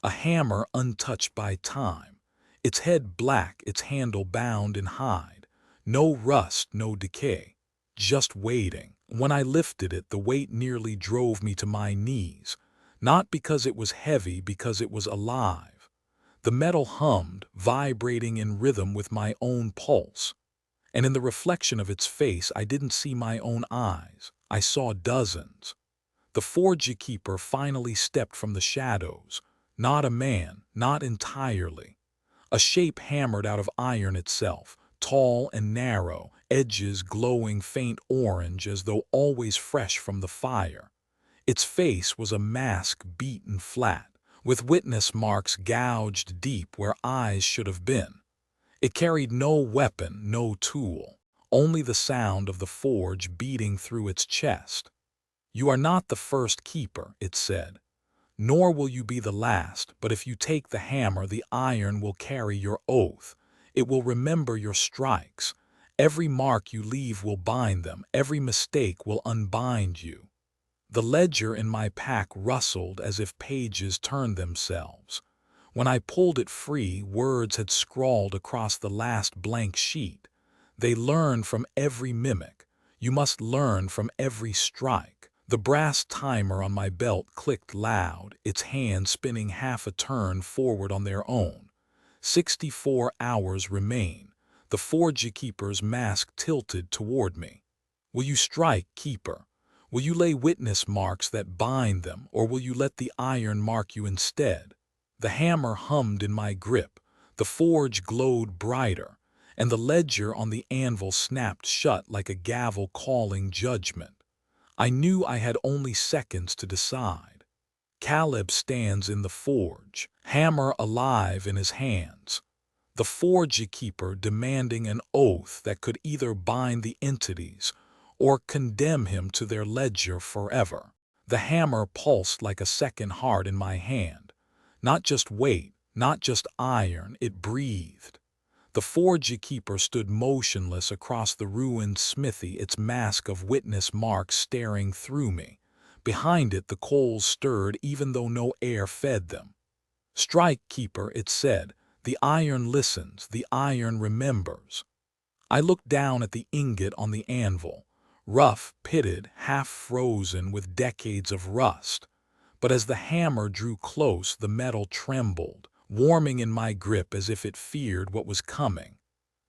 A hammer untouched by time. Its head black, its handle bound in hide. No rust, no decay. Just waiting. When I lifted it, the weight nearly drove me to my knees. Not because it was heavy, because it was alive. The metal hummed, vibrating in rhythm with my own pulse. And in the reflection of its face, I didn't see my own eyes. I saw dozens. The forge keeper finally stepped from the shadows. Not a man, not entirely. A shape hammered out of iron itself, tall and narrow, edges glowing faint orange as though always fresh from the fire. Its face was a mask beaten flat, with witness marks gouged deep where eyes should have been. It carried no weapon, no tool, only the sound of the forge beating through its chest. "You are not the first keeper," it said, "nor will you be the last, but if you take the hammer, the iron will carry your oath. It will remember your strikes. Every mark you leave will bind them, every mistake will unbind you." The ledger in my pack rustled as if pages turned themselves. When I pulled it free, words had scrawled across the last blank sheet. They learn from every mimic. You must learn from every strike. The brass timer on my belt clicked loud, its hands spinning half a turn forward on their own. 64 hours remain. The forge keeper's mask tilted toward me. "Will you strike, keeper? Will you lay witness marks that bind them, or will you let the iron mark you instead?" The hammer hummed in my grip, the forge glowed brighter, and the ledger on the anvil snapped shut like a gavel calling judgment. I knew I had only seconds to decide. Caleb stands in the forge, hammer alive in his hands. The forge keeper demanding an oath that could either bind the entities or condemn him to their ledger forever. The hammer pulsed like a second heart in my hand. Not just weight, not just iron, it breathed. The forge keeper stood motionless across the ruined smithy, its mask of witness marks staring through me. Behind it the coals stirred even though no air fed them. "Strike, keeper," it said. "The iron listens, the iron remembers." I looked down at the ingot on the anvil, rough, pitted, half-frozen with decades of rust. But as the hammer drew close, the metal trembled, warming in my grip as if it feared what was coming.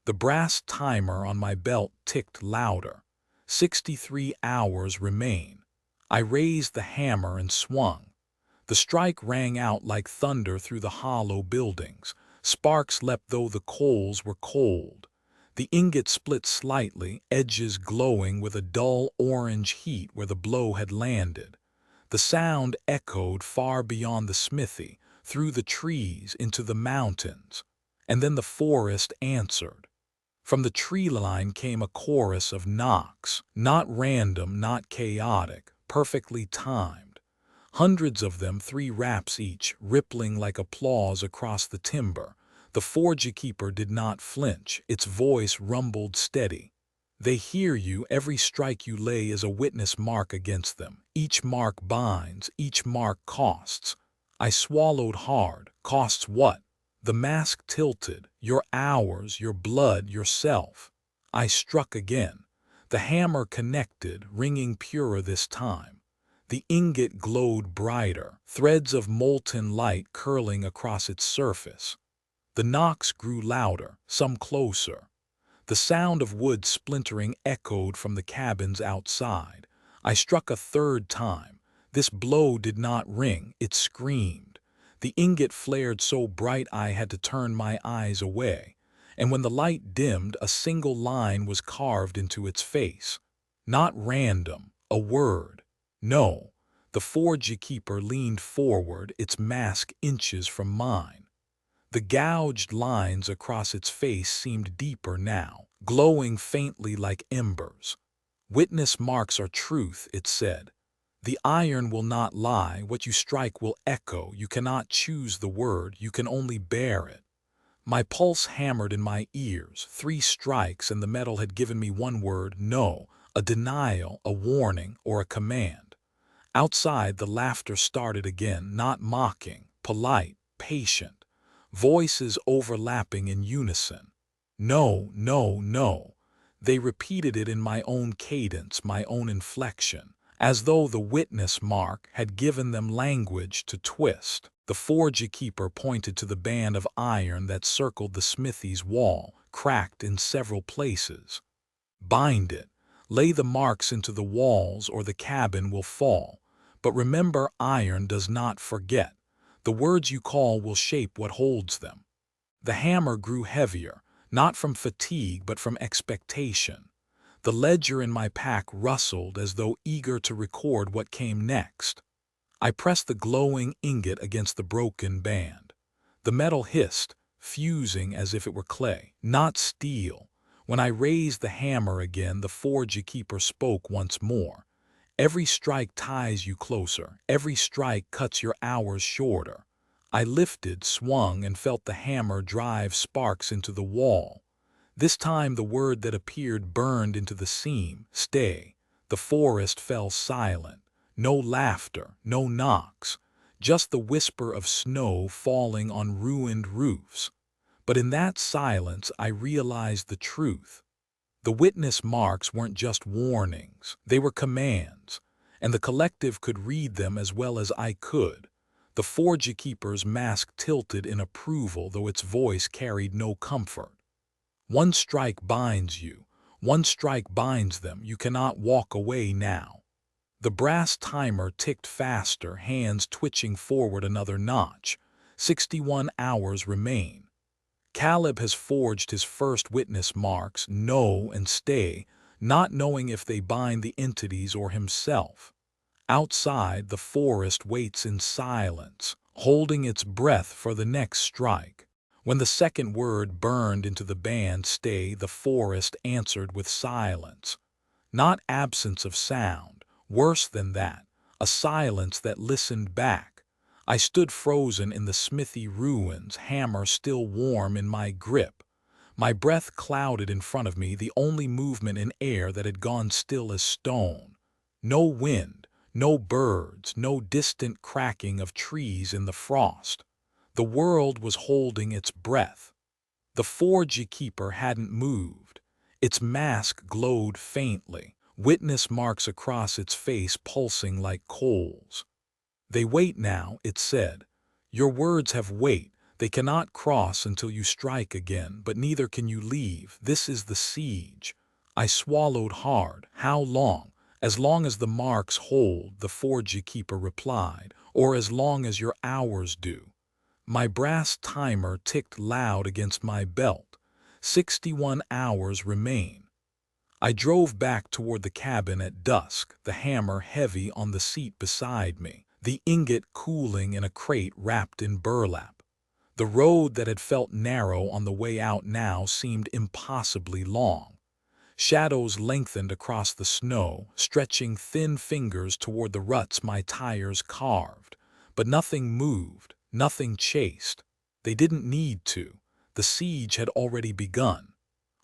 The brass timer on my belt ticked louder. 63 hours remain. I raised the hammer and swung. The strike rang out like thunder through the hollow buildings. Sparks leapt though the coals were cold. The ingot split slightly, edges glowing with a dull orange heat where the blow had landed. The sound echoed far beyond the smithy, through the trees into the mountains. And then the forest answered. From the tree line came a chorus of knocks, not random, not chaotic, perfectly timed. Hundreds of them, 3 raps each, rippling like applause across the timber. The forge keeper did not flinch, its voice rumbled steady. "They hear you, every strike you lay is a witness mark against them. Each mark binds, each mark costs." I swallowed hard. Costs what? The mask tilted. Your hours, your blood, yourself. I struck again. The hammer connected, ringing purer this time. The ingot glowed brighter, threads of molten light curling across its surface. The knocks grew louder, some closer. The sound of wood splintering echoed from the cabins outside. I struck a third time. This blow did not ring, it screamed. The ingot flared so bright I had to turn my eyes away, and when the light dimmed, a single line was carved into its face. Not random, a word. No. The forge keeper leaned forward, its mask inches from mine. The gouged lines across its face seemed deeper now, glowing faintly like embers. Witness marks are truth, it said. The iron will not lie, what you strike will echo, you cannot choose the word, you can only bear it. My pulse hammered in my ears, 3 strikes and the metal had given me one word, no, a denial, a warning, or a command. Outside, the laughter started again, not mocking, polite, patient. Voices overlapping in unison. No, no, no. They repeated it in my own cadence, my own inflection, as though the witness mark had given them language to twist. The forge keeper pointed to the band of iron that circled the smithy's wall, cracked in several places. Bind it. Lay the marks into the walls or the cabin will fall. But remember, iron does not forget. The words you call will shape what holds them. The hammer grew heavier, not from fatigue but from expectation. The ledger in my pack rustled as though eager to record what came next. I pressed the glowing ingot against the broken band. The metal hissed, fusing as if it were clay, not steel. When I raised the hammer again, the forge keeper spoke once more. Every strike ties you closer. Every strike cuts your hours shorter. I lifted, swung, and felt the hammer drive sparks into the wall. This time the word that appeared burned into the seam, stay. The forest fell silent. No laughter, no knocks. Just the whisper of snow falling on ruined roofs. But in that silence I realized the truth. The witness marks weren't just warnings, they were commands, and the collective could read them as well as I could. The forge keeper's mask tilted in approval, though its voice carried no comfort. One strike binds you, one strike binds them, you cannot walk away now. The brass timer ticked faster, hands twitching forward another notch. 61 hours remain. Caleb has forged his first witness marks, know and stay, not knowing if they bind the entities or himself. Outside, the forest waits in silence, holding its breath for the next strike. When the second word burned into the band stay, the forest answered with silence. Not absence of sound, worse than that, a silence that listened back. I stood frozen in the smithy ruins, hammer still warm in my grip. My breath clouded in front of me, the only movement in air that had gone still as stone. No wind, no birds, no distant cracking of trees in the frost. The world was holding its breath. The forge keeper hadn't moved. Its mask glowed faintly, witness marks across its face pulsing like coals. They wait now, it said. Your words have weight. They cannot cross until you strike again, but neither can you leave. This is the siege. I swallowed hard. How long? As long as the marks hold, the forge keeper replied, or as long as your hours do. My brass timer ticked loud against my belt. 61 hours remain. I drove back toward the cabin at dusk, the hammer heavy on the seat beside me, the ingot cooling in a crate wrapped in burlap. The road that had felt narrow on the way out now seemed impossibly long. Shadows lengthened across the snow, stretching thin fingers toward the ruts my tires carved. But nothing moved, nothing chased. They didn't need to. The siege had already begun.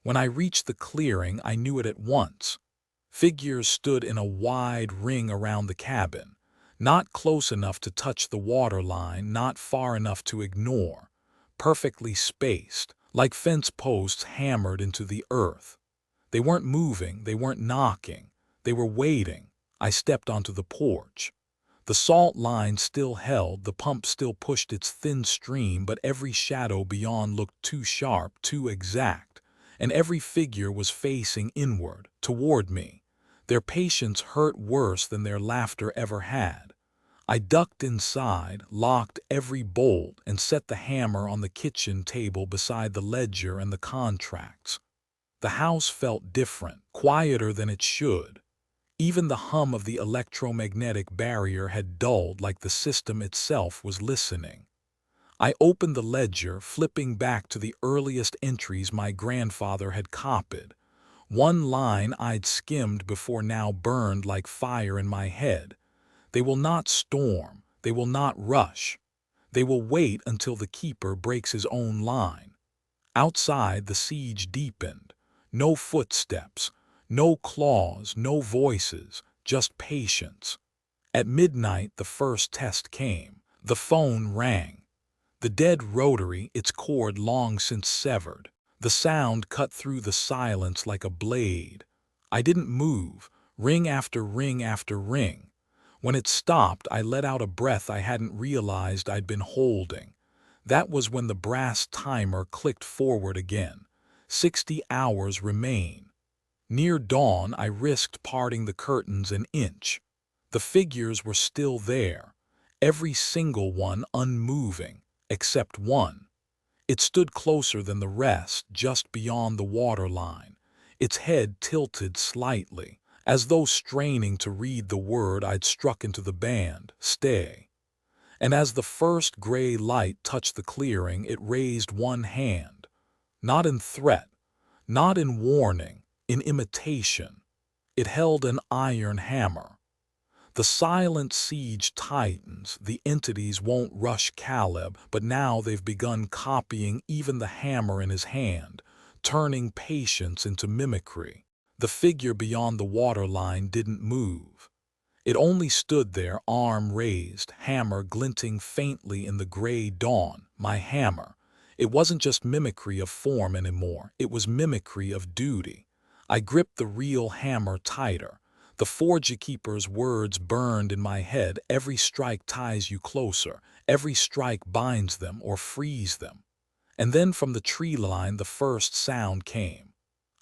When I reached the clearing, I knew it at once. Figures stood in a wide ring around the cabin. Not close enough to touch the water line, not far enough to ignore. Perfectly spaced, like fence posts hammered into the earth. They weren't moving, they weren't knocking, they were waiting. I stepped onto the porch. The salt line still held, the pump still pushed its thin stream, but every shadow beyond looked too sharp, too exact, and every figure was facing inward, toward me. Their patience hurt worse than their laughter ever had. I ducked inside, locked every bolt, and set the hammer on the kitchen table beside the ledger and the contracts. The house felt different, quieter than it should. Even the hum of the electromagnetic barrier had dulled, like the system itself was listening. I opened the ledger, flipping back to the earliest entries my grandfather had copied. One line I'd skimmed before now burned like fire in my head. They will not storm, they will not rush. They will wait until the keeper breaks his own line. Outside, the siege deepened. No footsteps, no claws, no voices, just patience. At midnight, the first test came. The phone rang. The dead rotary, its cord long since severed. The sound cut through the silence like a blade. I didn't move, ring after ring after ring. When it stopped, I let out a breath I hadn't realized I'd been holding. That was when the brass timer clicked forward again. 60 hours remain. Near dawn, I risked parting the curtains an inch. The figures were still there, every single one unmoving, except one. It stood closer than the rest, just beyond the waterline, its head tilted slightly, as though straining to read the word I'd struck into the band, stay. And as the first gray light touched the clearing, it raised one hand, not in threat, not in warning, in imitation. It held an iron hammer. The silent siege tightens, the entities won't rush Caleb, but now they've begun copying even the hammer in his hand, turning patience into mimicry. The figure beyond the waterline didn't move. It only stood there, arm raised, hammer glinting faintly in the gray dawn. My hammer. It wasn't just mimicry of form anymore, it was mimicry of duty. I gripped the real hammer tighter. The Forge Keeper's words burned in my head. Every strike ties you closer. Every strike binds them or frees them. And then from the tree line the first sound came.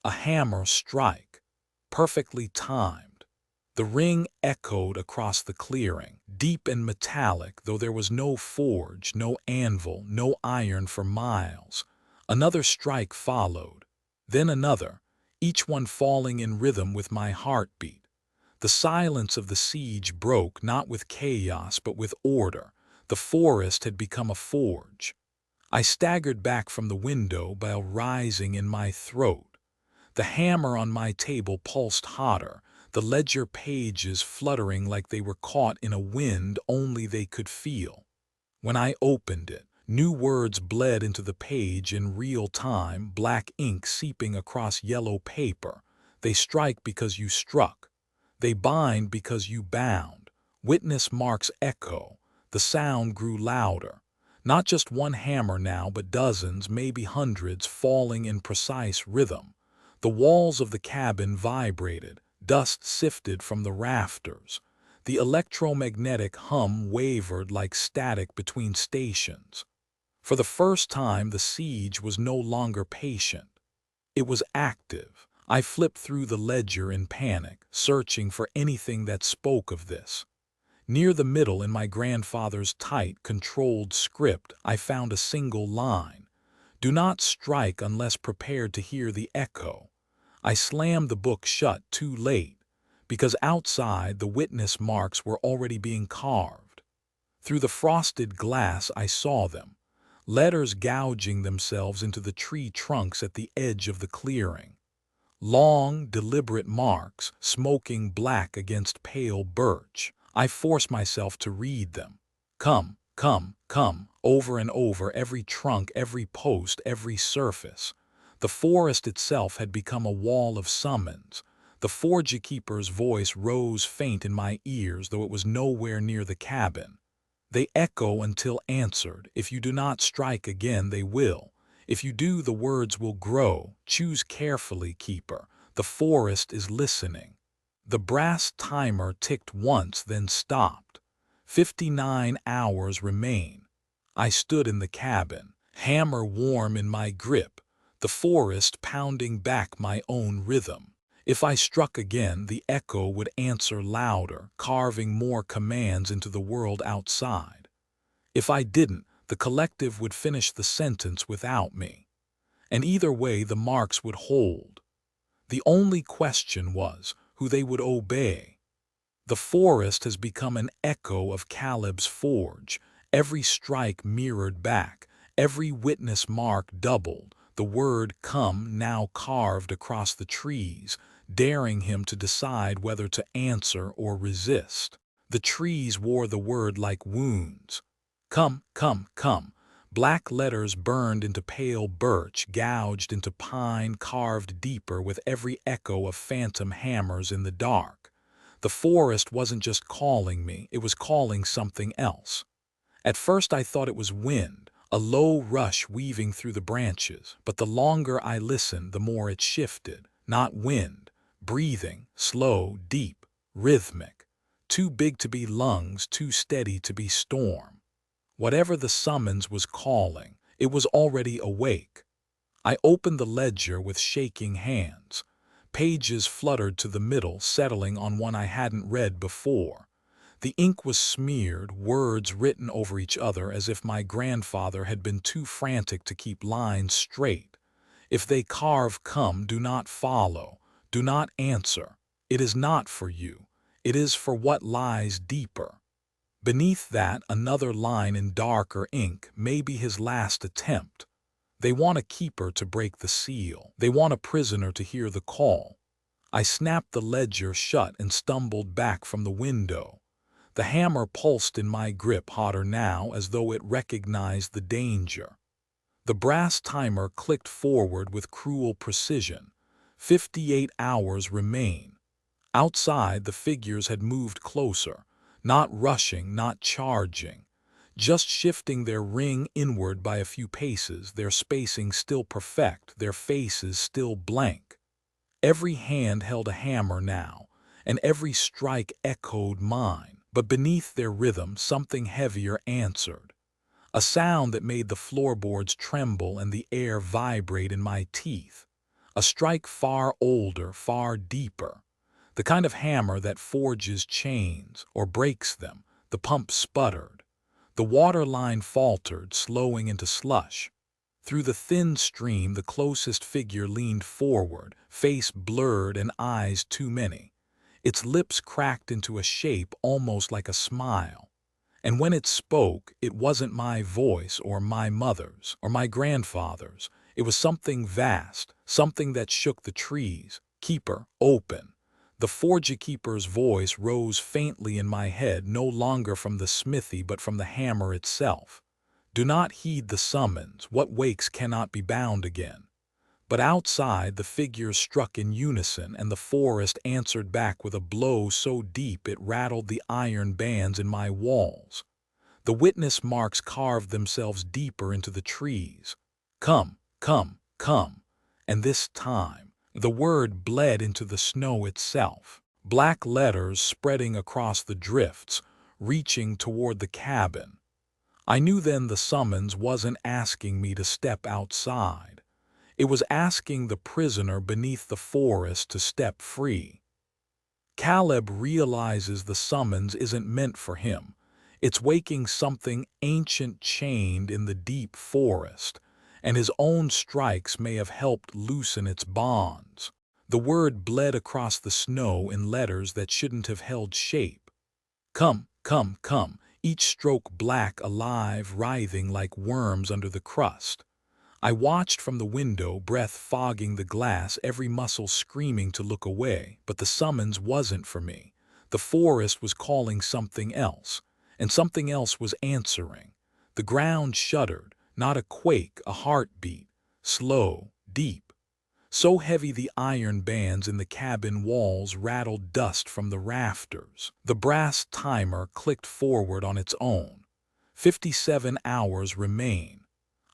A hammer strike. Perfectly timed. The ring echoed across the clearing, deep and metallic, though there was no forge, no anvil, no iron for miles. Another strike followed. Then another, each one falling in rhythm with my heartbeat. The silence of the siege broke not with chaos but with order. The forest had become a forge. I staggered back from the window, bile rising in my throat. The hammer on my table pulsed hotter, the ledger pages fluttering like they were caught in a wind only they could feel. When I opened it, new words bled into the page in real time, black ink seeping across yellow paper. They strike because you struck. They bind because you bound. Witness marks echo. The sound grew louder. Not just one hammer now, but dozens, maybe hundreds, falling in precise rhythm. The walls of the cabin vibrated. Dust sifted from the rafters. The electromagnetic hum wavered like static between stations. For the first time, the siege was no longer patient. It was active. I flipped through the ledger in panic, searching for anything that spoke of this. Near the middle, in my grandfather's tight, controlled script, I found a single line. Do not strike unless prepared to hear the echo. I slammed the book shut too late, because outside the witness marks were already being carved. Through the frosted glass I saw them, letters gouging themselves into the tree trunks at the edge of the clearing. Long, deliberate marks, smoking black against pale birch. I forced myself to read them. Come, come, come, over and over, every trunk, every post, every surface. The forest itself had become a wall of summons. The Forge Keeper's voice rose faint in my ears, though it was nowhere near the cabin. They echo until answered. If you do not strike again, they will. If you do, the words will grow. Choose carefully, Keeper. The forest is listening. The brass timer ticked once, then stopped. 59 hours remain. I stood in the cabin, hammer warm in my grip, the forest pounding back my own rhythm. If I struck again, the echo would answer louder, carving more commands into the world outside. If I didn't, the collective would finish the sentence without me. And either way, the marks would hold. The only question was who they would obey. The forest has become an echo of Caleb's forge, every strike mirrored back, every witness mark doubled, the word "come" now carved across the trees, daring him to decide whether to answer or resist. The trees wore the word like wounds. Come, come, come. Black letters burned into pale birch, gouged into pine, carved deeper with every echo of phantom hammers in the dark. The forest wasn't just calling me, it was calling something else. At first I thought it was wind, a low rush weaving through the branches, but the longer I listened, the more it shifted. Not wind, breathing, slow, deep, rhythmic. Too big to be lungs, too steady to be storm. Whatever the summons was calling, it was already awake. I opened the ledger with shaking hands. Pages fluttered to the middle, settling on one I hadn't read before. The ink was smeared, words written over each other as if my grandfather had been too frantic to keep lines straight. If they carve "come," do not follow, do not answer. It is not for you. It is for what lies deeper. Beneath that, another line in darker ink, maybe his last attempt. They want a keeper to break the seal. They want a prisoner to hear the call. I snapped the ledger shut and stumbled back from the window. The hammer pulsed in my grip, hotter now, as though it recognized the danger. The brass timer clicked forward with cruel precision. 58 hours remain. Outside, the figures had moved closer, not rushing, not charging, just shifting their ring inward by a few paces, their spacing still perfect, their faces still blank. Every hand held a hammer now, and every strike echoed mine, but beneath their rhythm something heavier answered. A sound that made the floorboards tremble and the air vibrate in my teeth. A strike far older, far deeper. The kind of hammer that forges chains or breaks them. The pump sputtered. The water line faltered, slowing into slush. Through the thin stream, the closest figure leaned forward, face blurred and eyes too many. Its lips cracked into a shape almost like a smile. And when it spoke, it wasn't my voice or my mother's or my grandfather's. It was something vast, something that shook the trees. Keeper, open. The forge-keeper's voice rose faintly in my head, no longer from the smithy but from the hammer itself. Do not heed the summons. What wakes cannot be bound again. But outside, the figures struck in unison, and the forest answered back with a blow so deep it rattled the iron bands in my walls. The witness marks carved themselves deeper into the trees. Come, come, come. And this time, the word bled into the snow itself. Black letters spreading across the drifts, reaching toward the cabin. I knew then the summons wasn't asking me to step outside. It was asking the prisoner beneath the forest to step free. Caleb realizes the summons isn't meant for him. It's waking something ancient chained in the deep forest, and his own strikes may have helped loosen its bonds. The word bled across the snow in letters that shouldn't have held shape. Come, come, come, each stroke black, alive, writhing like worms under the crust. I watched from the window, breath fogging the glass, every muscle screaming to look away, but the summons wasn't for me. The forest was calling something else, and something else was answering. The ground shuddered, not a quake, a heartbeat, slow, deep. So heavy the iron bands in the cabin walls rattled dust from the rafters. The brass timer clicked forward on its own. 57 hours remain.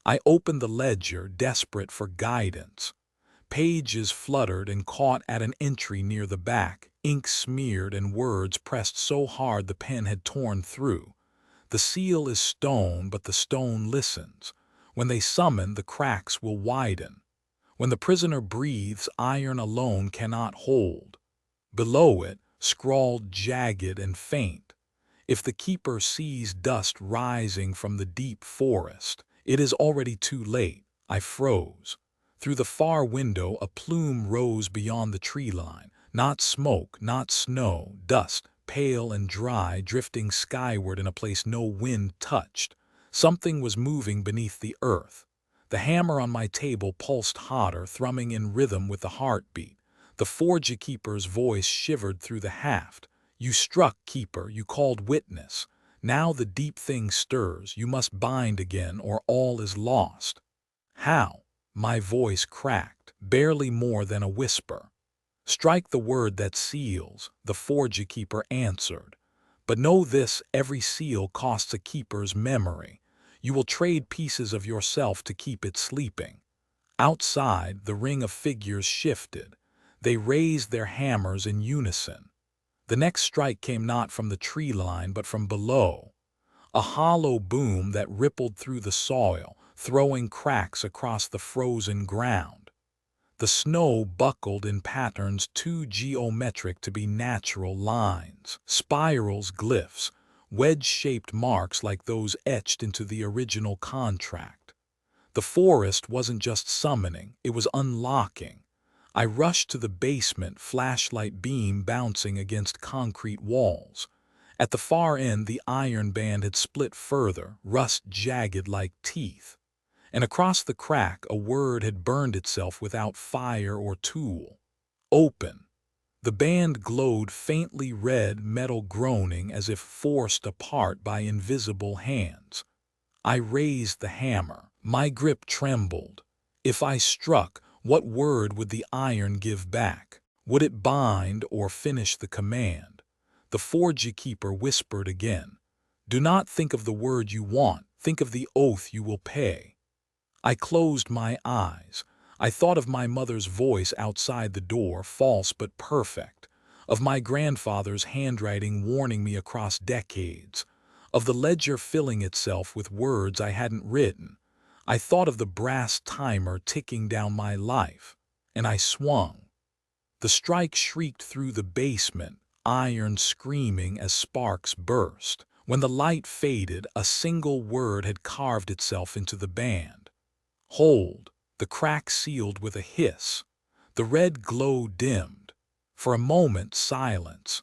I opened the ledger, desperate for guidance. Pages fluttered and caught at an entry near the back, ink smeared and words pressed so hard the pen had torn through. The seal is stone, but the stone listens. When they summon, the cracks will widen. When the prisoner breathes, iron alone cannot hold. Below it, scrawled jagged and faint, if the keeper sees dust rising from the deep forest, it is already too late. I froze. Through the far window, a plume rose beyond the tree line. Not smoke, not snow, dust, pale and dry, drifting skyward in a place no wind touched. Something was moving beneath the earth. The hammer on my table pulsed hotter, thrumming in rhythm with the heartbeat. The forge keeper's voice shivered through the haft. You struck, keeper, you called witness. Now the deep thing stirs, you must bind again or all is lost. How? My voice cracked, barely more than a whisper. Strike the word that seals, the forge keeper answered. But know this, every seal costs a keeper's memory. You will trade pieces of yourself to keep it sleeping. Outside, the ring of figures shifted. They raised their hammers in unison. The next strike came not from the tree line, but from below. A hollow boom that rippled through the soil, throwing cracks across the frozen ground. The snow buckled in patterns too geometric to be natural lines, spirals, glyphs, wedge-shaped marks like those etched into the original contract. The forest wasn't just summoning, it was unlocking. I rushed to the basement, flashlight beam bouncing against concrete walls. At the far end, the iron band had split further, rust jagged like teeth. And across the crack, a word had burned itself without fire or tool. Open. The band glowed faintly red, metal groaning as if forced apart by invisible hands. I raised the hammer. My grip trembled. If I struck, what word would the iron give back? Would it bind or finish the command? The forge keeper whispered again. Do not think of the word you want, think of the oath you will pay. I closed my eyes. I thought of my mother's voice outside the door, false but perfect. Of my grandfather's handwriting warning me across decades. Of the ledger filling itself with words I hadn't written. I thought of the brass timer ticking down my life, and I swung. The strike shrieked through the basement, iron screaming as sparks burst. When the light faded, a single word had carved itself into the band. Hold. The crack sealed with a hiss. The red glow dimmed. For a moment, silence.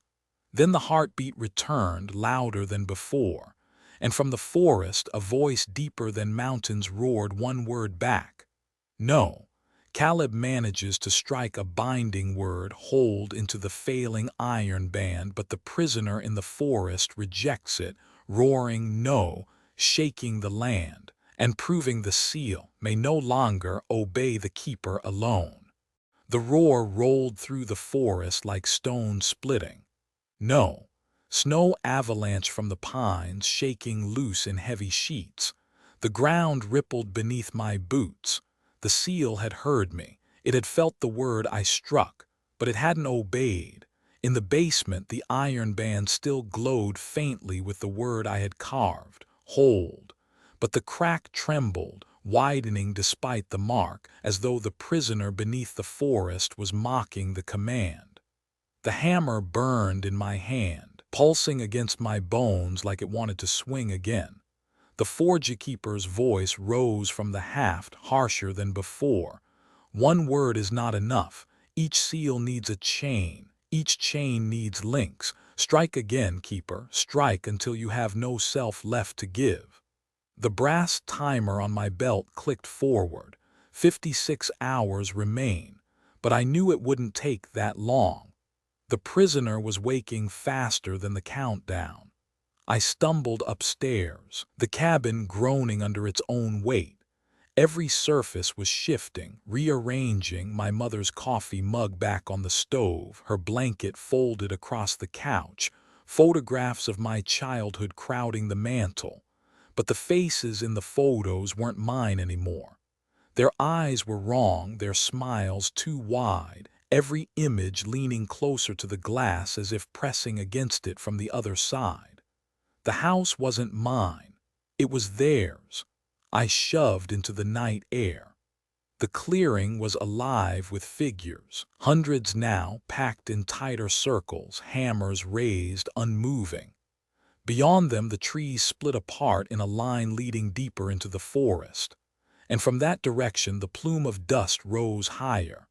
Then the heartbeat returned, louder than before. And from the forest, a voice deeper than mountains roared one word back. No. Caleb manages to strike a binding word, hold, into the failing iron band, but the prisoner in the forest rejects it, roaring no, shaking the land, and proving the seal may no longer obey the keeper alone. The roar rolled through the forest like stone splitting. No. Snow avalanche from the pines, shaking loose in heavy sheets. The ground rippled beneath my boots. The seal had heard me. It had felt the word I struck, but it hadn't obeyed. In the basement, the iron band still glowed faintly with the word I had carved, hold. But the crack trembled, widening despite the mark, as though the prisoner beneath the forest was mocking the command. The hammer burned in my hand, pulsing against my bones like it wanted to swing again. The forge keeper's voice rose from the haft, harsher than before. One word is not enough. Each seal needs a chain. Each chain needs links. Strike again, keeper. Strike until you have no self left to give. The brass timer on my belt clicked forward. 56 hours remain, but I knew it wouldn't take that long. The prisoner was waking faster than the countdown. I stumbled upstairs, the cabin groaning under its own weight. Every surface was shifting, rearranging, my mother's coffee mug back on the stove, her blanket folded across the couch, photographs of my childhood crowding the mantel. But the faces in the photos weren't mine anymore. Their eyes were wrong, their smiles too wide, every image leaning closer to the glass as if pressing against it from the other side. The house wasn't mine. It was theirs. I shoved into the night air. The clearing was alive with figures, hundreds now, packed in tighter circles, hammers raised, unmoving. Beyond them, the trees split apart in a line leading deeper into the forest. And from that direction, the plume of dust rose higher,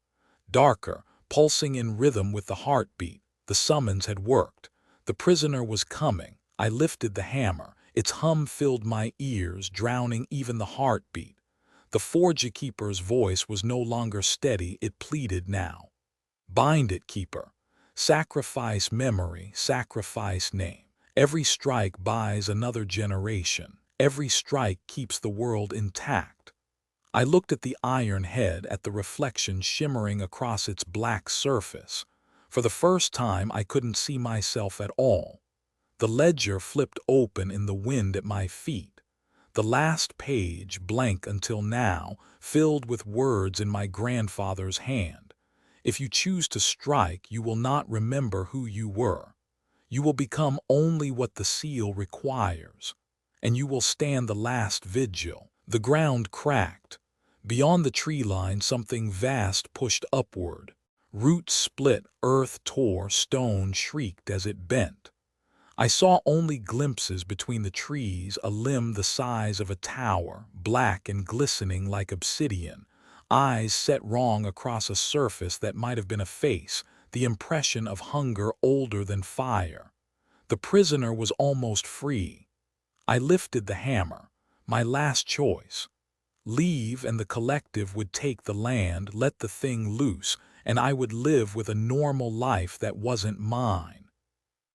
darker, pulsing in rhythm with the heartbeat. The summons had worked. The prisoner was coming. I lifted the hammer. Its hum filled my ears, drowning even the heartbeat. The forge keeper's voice was no longer steady, it pleaded now. Bind it, keeper. Sacrifice memory, sacrifice name. Every strike buys another generation. Every strike keeps the world intact. I looked at the iron head, at the reflection shimmering across its black surface. For the first time, I couldn't see myself at all. The ledger flipped open in the wind at my feet. The last page, blank until now, filled with words in my grandfather's hand. If you choose to strike, you will not remember who you were. You will become only what the seal requires. And you will stand the last vigil. The ground cracked. Beyond the tree line, something vast pushed upward. Roots split, earth tore, stone shrieked as it bent. I saw only glimpses between the trees, a limb the size of a tower, black and glistening like obsidian, eyes set wrong across a surface that might have been a face, the impression of hunger older than fire. The prisoner was almost free. I lifted the hammer, my last choice. Leave and the collective would take the land, let the thing loose, and I would live with a normal life that wasn't mine.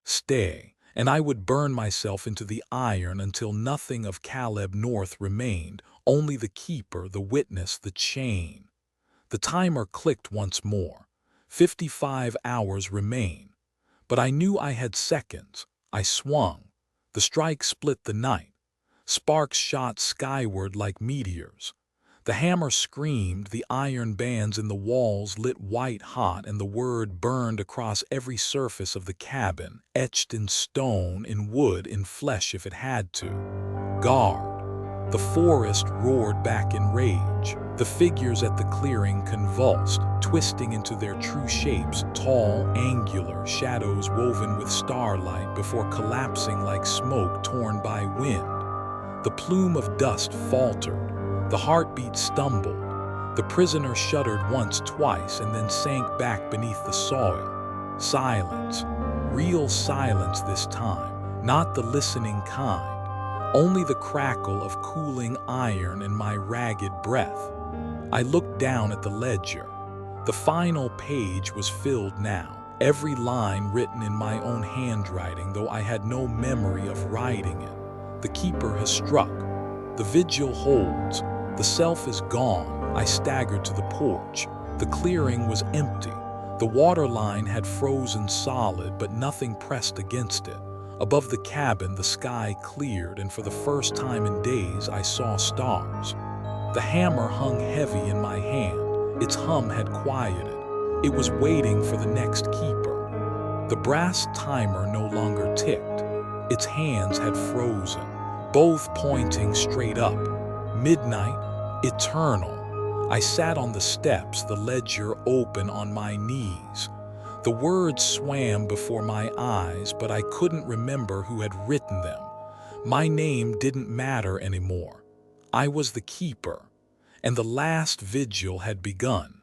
Stay, and I would burn myself into the iron until nothing of Caleb North remained, only the keeper, the witness, the chain. The timer clicked once more. 55 hours remain. But I knew I had seconds. I swung. The strike split the night. Sparks shot skyward like meteors. The hammer screamed, the iron bands in the walls lit white hot, and the word burned across every surface of the cabin, etched in stone, in wood, in flesh if it had to. Guard. The forest roared back in rage. The figures at the clearing convulsed, twisting into their true shapes, tall, angular, shadows woven with starlight before collapsing like smoke torn by wind. The plume of dust faltered. The heartbeat stumbled. The prisoner shuddered once, twice, and then sank back beneath the soil. Silence. Real silence this time, not the listening kind. Only the crackle of cooling iron in my ragged breath. I looked down at the ledger. The final page was filled now, every line written in my own handwriting, though I had no memory of writing it. The keeper has struck. The vigil holds. The self is gone. I staggered to the porch. The clearing was empty. The water line had frozen solid, but nothing pressed against it. Above the cabin, the sky cleared, and for the first time in days, I saw stars. The hammer hung heavy in my hand. Its hum had quieted. It was waiting for the next keeper. The brass timer no longer ticked. Its hands had frozen, both pointing straight up. Midnight, eternal. I sat on the steps, the ledger open on my knees. The words swam before my eyes, but I couldn't remember who had written them. My name didn't matter anymore. I was the keeper, and the last vigil had begun.